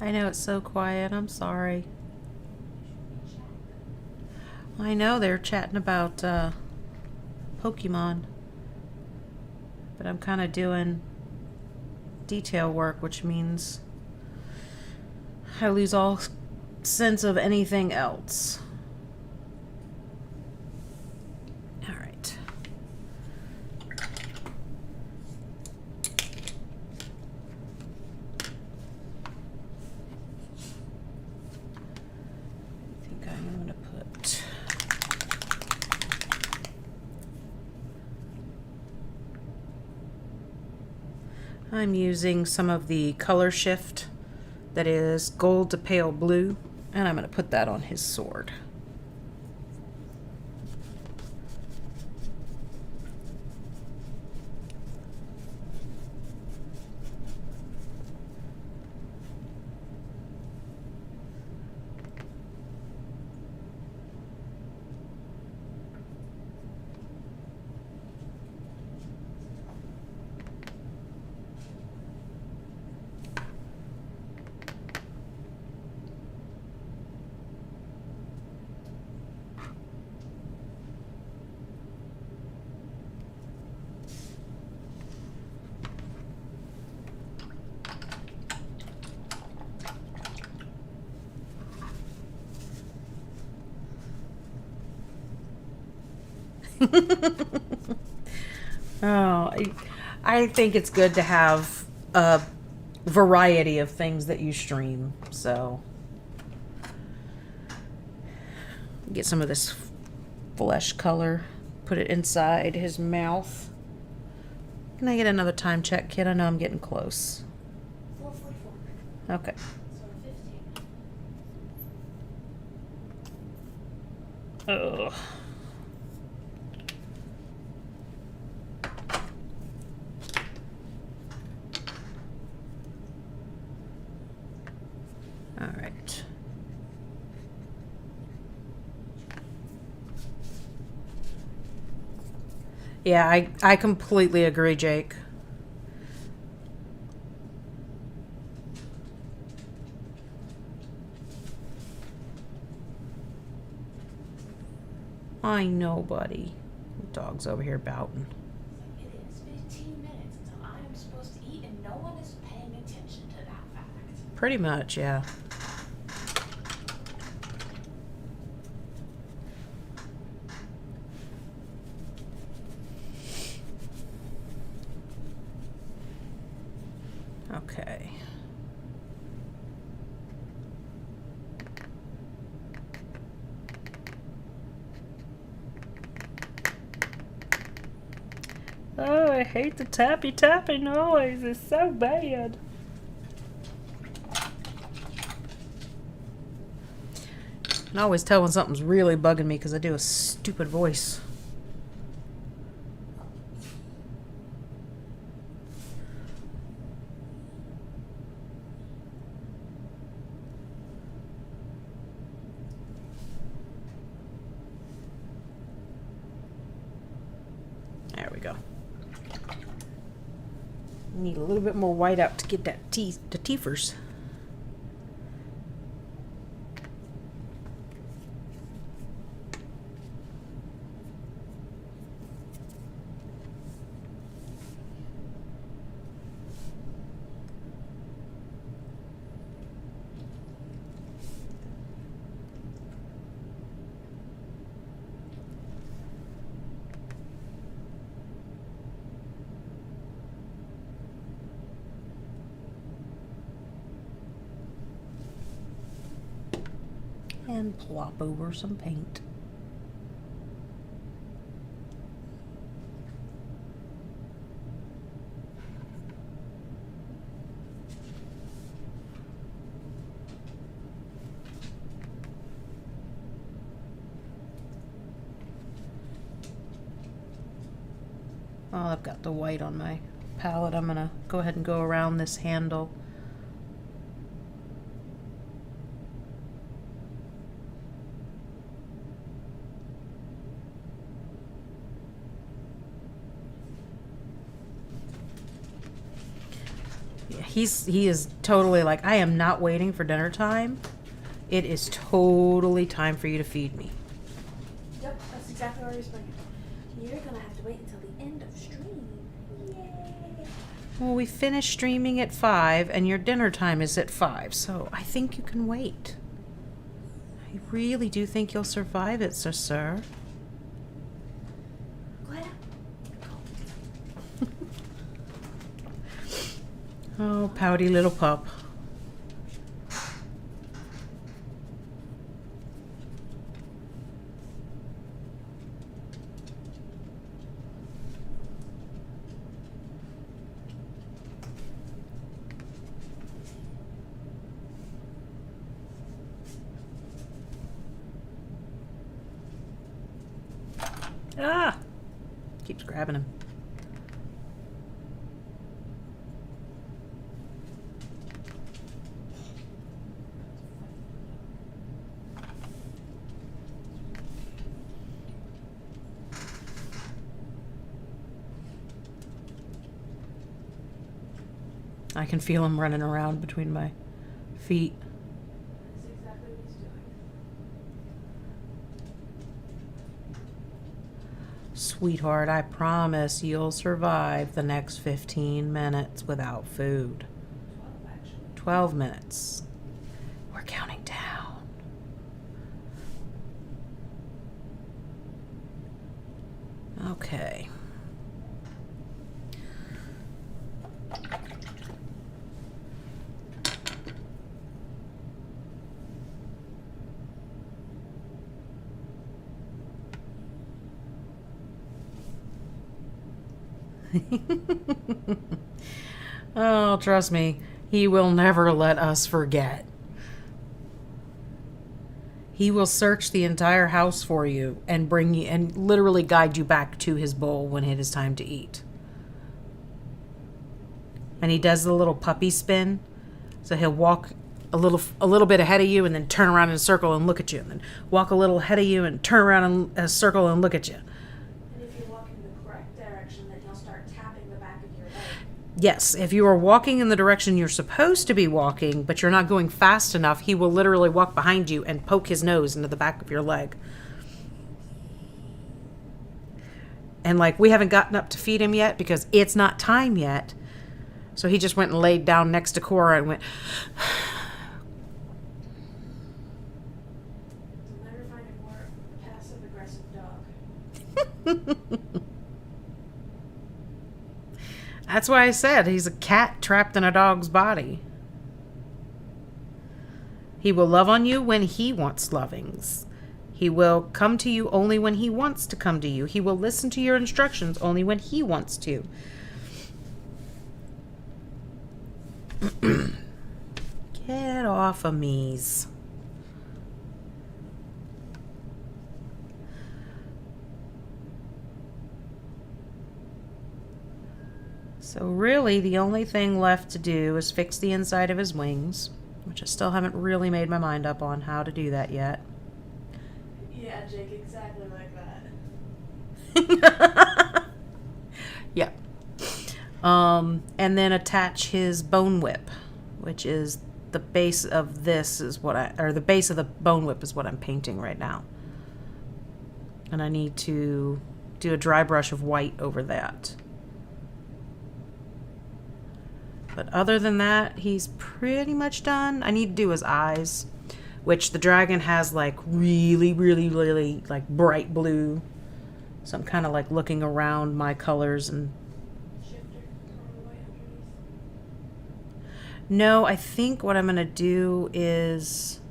I know it's so quiet. I'm sorry. I know they're chatting about Pokemon. But I'm kind of doing detail work, which means I lose all sense of anything else. All right. I'm using some of the color shift that is gold to pale blue, and I'm going to put that on his sword. Oh, I think it's good to have a variety of things that you stream. So get some of this flesh color, put it inside his mouth. Can I get another time check, kid? I know I'm getting close. 4:44. Okay. So 15. Ugh. All right. Yeah, I completely agree, Jake. I know, buddy. The dog's over here bouting. It is 15 minutes until I am supposed to eat, and no one is paying attention to that fact. Pretty much, yeah. Okay. Oh, I hate the tappy noise. It's so bad. I always tell when something's really bugging me because I do a stupid voice. There we go. Need a little bit more white out to get that the teethers. and plop over some paint. Oh, I've got the white on my palette. I'm gonna go ahead and go around this handle. Yeah, he is totally like, I am not waiting for dinner time. It is totally time for you to feed me. Yep, that's exactly what I was thinking. You're gonna have to wait until the end of stream. Yay! Well, we finished streaming at 5, and your dinner time is at 5, so I think you can wait. I really do think you'll survive it, sir. Glad. Oh, pouty little pup. Ah! Keeps grabbing him. I can feel him running around between my feet. That's exactly what he's doing. Sweetheart, I promise you'll survive the next 15 minutes without food. 12, actually. 12 minutes. We're counting down. Okay. Oh, trust me, he will never let us forget. He will search the entire house for you and bring you and literally guide you back to his bowl when it is time to eat. And he does the little puppy spin. So he'll walk a little bit ahead of you and then turn around in a circle and look at you, and then walk a little ahead of you and turn around in a circle and look at you. And if you walk in the correct direction, then he'll start tapping the back of your leg. Yes, if you are walking in the direction you're supposed to be walking, but you're not going fast enough, he will literally walk behind you and poke his nose into the back of your leg. And like, we haven't gotten up to feed him yet because it's not time yet. So he just went and laid down next to Cora and went... You'll never find a more passive-aggressive dog. That's why I said he's a cat trapped in a dog's body. He will love on you when he wants lovings. He will come to you only when he wants to come to you. He will listen to your instructions only when he wants to. Get off of me's. So really, the only thing left to do is fix the inside of his wings, which I still haven't really made my mind up on how to do that yet. Yeah, Jake, exactly like that. Yeah. And then attach his bone whip, which is the base of this is what the base of the bone whip is what I'm painting right now. And I need to do a dry brush of white over that. But other than that, he's pretty much done. I need to do his eyes, which the dragon has like really, really, really like bright blue. So I'm kind of like looking around my colors and... Shifter or white underneath. No, I think what I'm going to do is...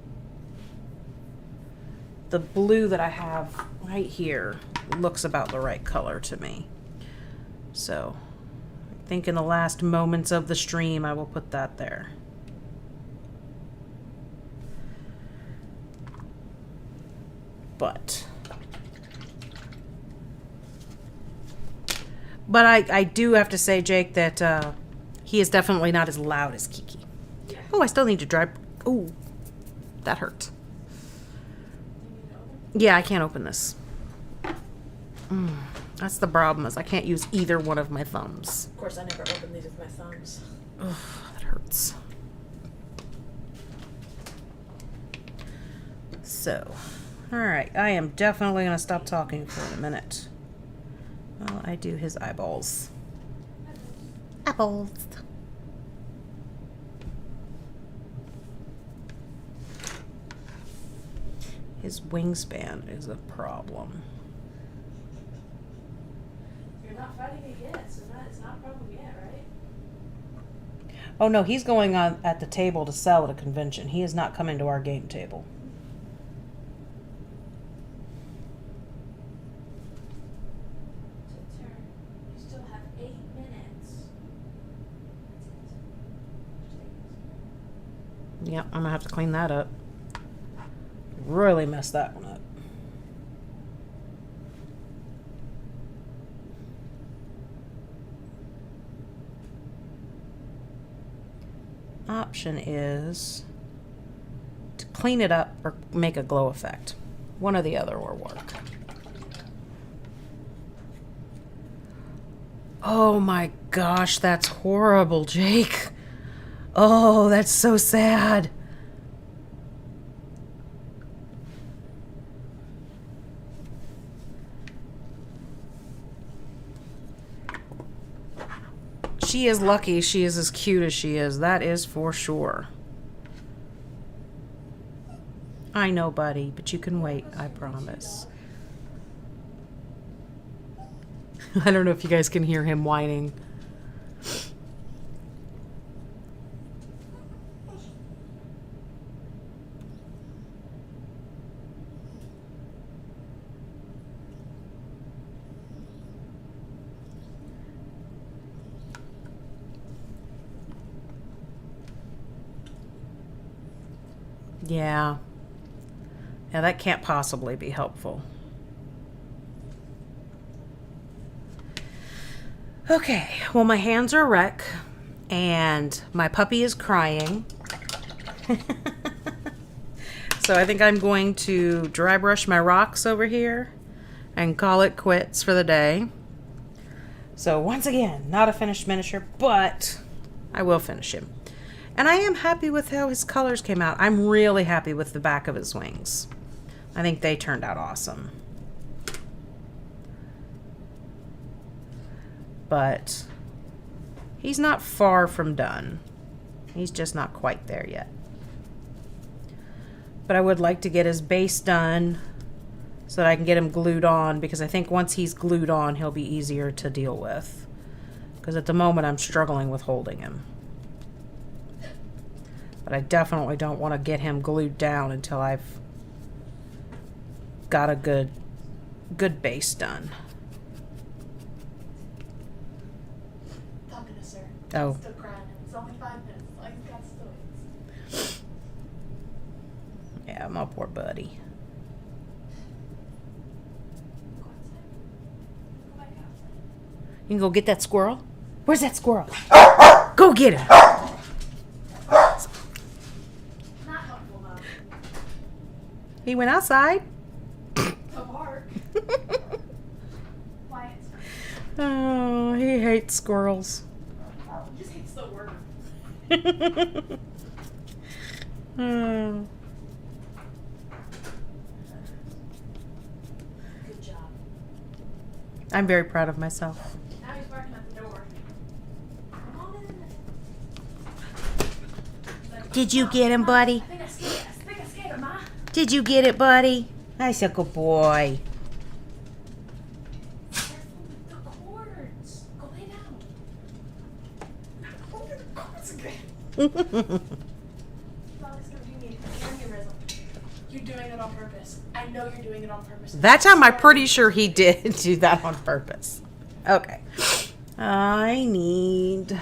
the blue that I have right here looks about the right color to me. So I think in the last moments of the stream, I will put that there. But I do have to say, Jake, that he is definitely not as loud as Kiki. Oh, I still need to dry. Oh, that hurt. Yeah, I can't open this. That's the problem, is I can't use either one of my thumbs. Of course, I never open these with my thumbs. Ugh, that hurts. So, alright, I am definitely going to stop talking for a minute while I do his eyeballs. Eyeballs. His wingspan is a problem. You're not fighting it yet, so it's not a problem yet, right? Oh no, he's going on at the table to sell at a convention. He is not coming to our game table. It's a turn. You still have 8 minutes. Yep, I'm gonna have to clean that up. Really messed that one up. Option is to clean it up or make a glow effect. One or the other will work. Oh my gosh, that's horrible, Jake. Oh, that's so sad. She is lucky she is as cute as she is. That is for sure. I know, buddy, but you can wait, I promise. I don't know if you guys can hear him whining. Yeah. Yeah, that can't possibly be helpful. Okay, well, my hands are a wreck, and my puppy is crying. So I think I'm going to dry brush my rocks over here and call it quits for the day. So once again, not a finished miniature, but I will finish him. And I am happy with how his colors came out. I'm really happy with the back of his wings. I think they turned out awesome. But he's not far from done. He's just not quite there yet. But I would like to get his base done so that I can get him glued on, because I think once he's glued on, he'll be easier to deal with. Because at the moment, I'm struggling with holding him. But I definitely don't want to get him glued down until I've got a good base done. Talking to sir. Oh. Still crying. It's only 5 minutes. Like, he's got stories. Yeah, my poor buddy. Go outside. Go back outside. You can go get that squirrel? Where's that squirrel? Go get him! Not helpful, though. He went outside. To bark. Quiet. Oh, he hates squirrels. He just hates the word. Oh. Good job. I'm very proud of myself. Now he's barking at the door. Come on in. Did you get him, buddy? I think I scared him, Ma. Did you get it, buddy? Nice, a good boy. The cords. Go lay down. Open the cords again. Thought it's gonna give me an aneurysm. You doing it on purpose. I know you're doing it on purpose. That time I'm pretty sure he did do that on purpose. Okay. I need...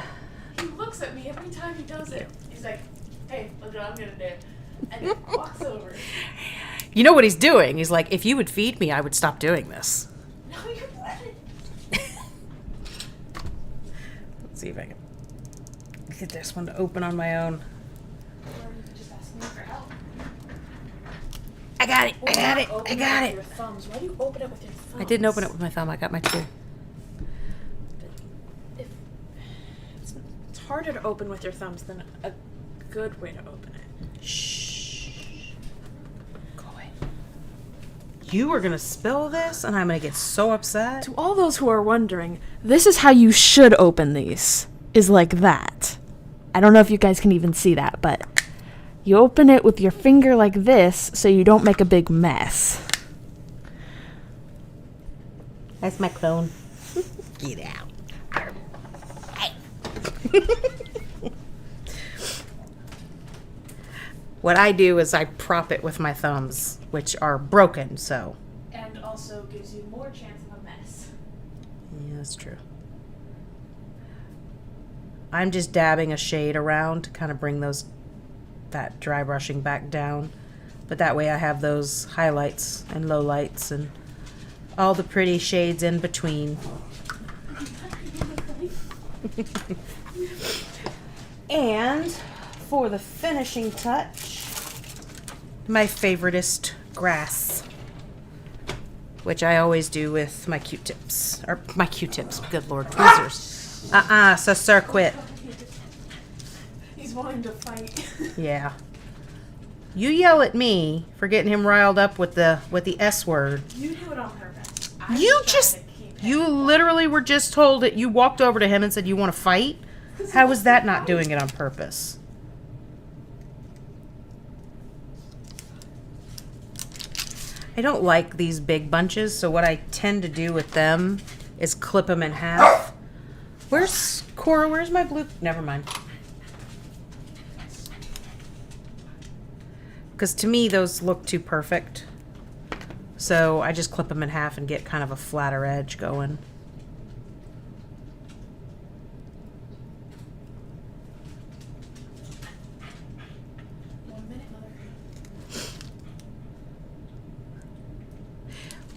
He looks at me every time he does it. He's like, hey, look what I'm gonna do. And then walks over. You know what he's doing? He's like, if you would feed me, I would stop doing this. No, you wouldn't. Let's see if I can get this one to open on my own. Or you could just ask me for help. I got it. I got it. I got it. Your thumbs. Why do you open it with your thumbs? I didn't open it with my thumb. I got my tool. It's harder to open with your thumbs than a good way to open it. Shh. Go away. You are going to spill this, and I'm going to get so upset. To all those who are wondering, this is how you should open these, is like that. I don't know if you guys can even see that, but you open it with your finger like this so you don't make a big mess. That's my clone. Get out. What I do is I prop it with my thumbs, which are broken, so. And also gives you more chance of a mess. Yeah, that's true. I'm just dabbing a shade around to kind of bring that dry brushing back down. But that way I have those highlights and lowlights and all the pretty shades in between. And for the finishing touch, my favoritist grass, which I always do with my Q-tips. Or my Q-tips, good lord, tweezers. So sir, quit. He's wanting to fight. Yeah. You yell at me for getting him riled up with the S word. You do it on purpose. You literally were just told that you walked over to him and said you want to fight? How was that not doing it on purpose? I don't like these big bunches, so what I tend to do with them is clip them in half. Where's Cora? Where's my blue? Never mind. Because to me, those look too perfect. So I just clip them in half and get kind of a flatter edge going.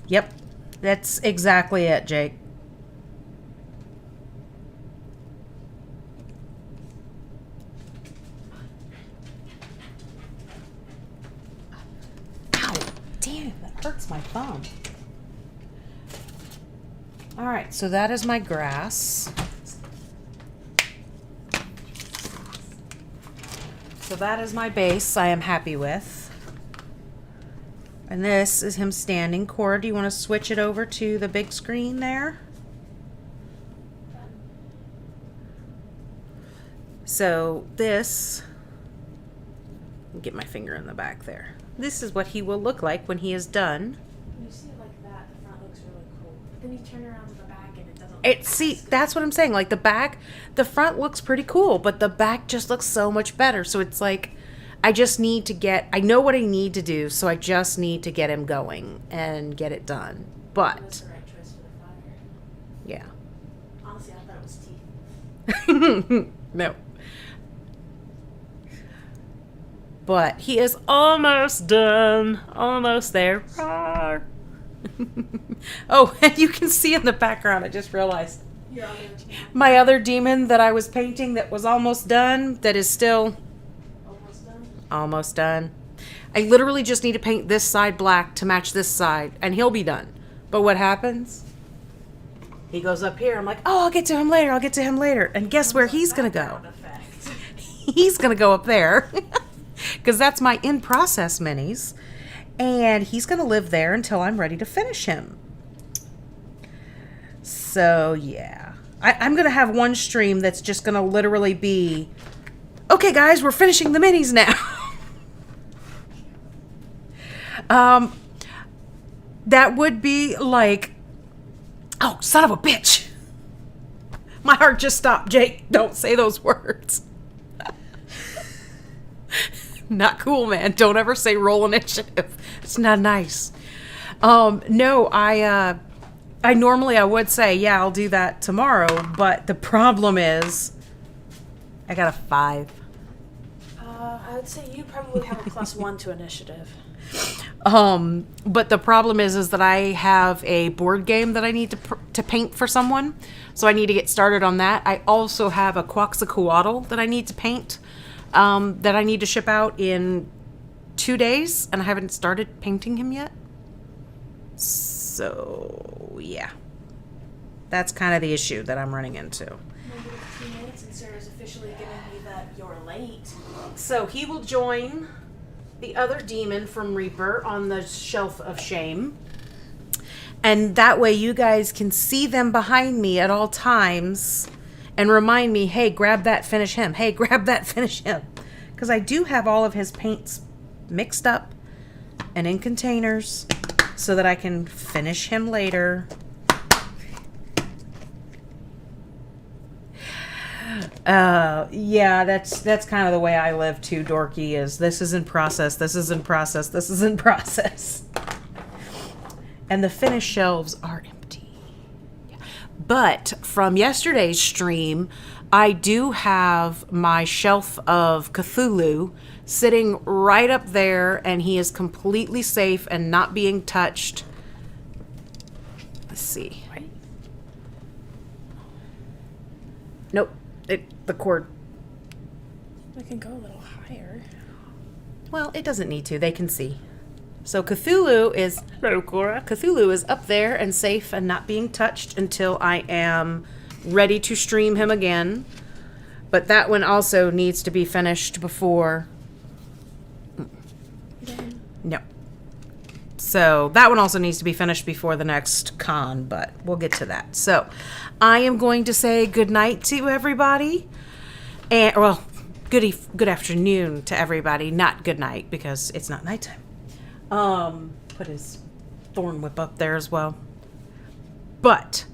Yep, that's exactly it, Jake. Ow, damn, that hurts my thumb. All right, so that is my grass. So that is my base I am happy with. And this is him standing. Cora, do you want to switch it over to the big screen there? So this, get my finger in the back there. This is what he will look like when he is done. When you see it like that, the front looks really cool. But then you turn around to the back and it doesn't See, that's what I'm saying. Like the front looks pretty cool, but the back just looks so much better. So it's like, I just need to I know what I need to do, so I just need to get him going and get it done. But, That's the right choice for the fire. yeah. Honestly, I thought it was teeth. No. But he is almost done. Almost there. Rawr. Oh, and you can see in the background, I just realized. Your other team. My other demon that I was painting that was almost done, that is still Almost done. almost done. I literally just need to paint this side black to match this side, and he'll be done. But what happens? He goes up here. I'm like, oh, I'll get to him later. I'll get to him later. And guess where he's going to go? He's going to go up there. Because that's my in-process minis. And he's going to live there until I'm ready to finish him. So, yeah. I'm going to have one stream that's just going to literally be, okay, guys, we're finishing the minis now. That would be like, oh, son of a bitch. My heart just stopped, Jake. Don't say those words. Not cool, man. Don't ever say roll initiative. It's not nice. No, I normally I would say, yeah, I'll do that tomorrow, but the problem is I got a 5. I would say you probably have a +1 to initiative. But the problem is that I have a board game that I need to paint for someone, so I need to get started on that. I also have a Quetzalcoatl that I need to paint, that I need to ship out in 2 days, and I haven't started painting him yet. So, yeah. That's kind of the issue that I'm running into. Maybe 15 minutes and Sarah's officially giving me that you're late. So he will join the other demon from Reaper on the shelf of shame. And that way you guys can see them behind me at all times and remind me, hey, grab that, finish him. Hey, grab that, finish him. Because I do have all of his paints mixed up and in containers so that I can finish him later. Yeah, that's kind of the way I live too, Dorky, is this is in process, this is in process, this is in process. And the finished shelves are empty. But from yesterday's stream, I do have my shelf of Cthulhu sitting right up there, and he is completely safe and not being touched. Let's see. Nope. The cord. We can go a little higher. Well, it doesn't need to. They can see. So Cthulhu is... Hello, Cora. Cthulhu is up there and safe and not being touched until I am ready to stream him again. But that one also needs to be finished before... No. So that one also needs to be finished before the next con, but we'll get to that. So I am going to say good night to everybody. And, well, good afternoon to everybody. Not good night, because it's not nighttime. Put his thorn whip up there as well. But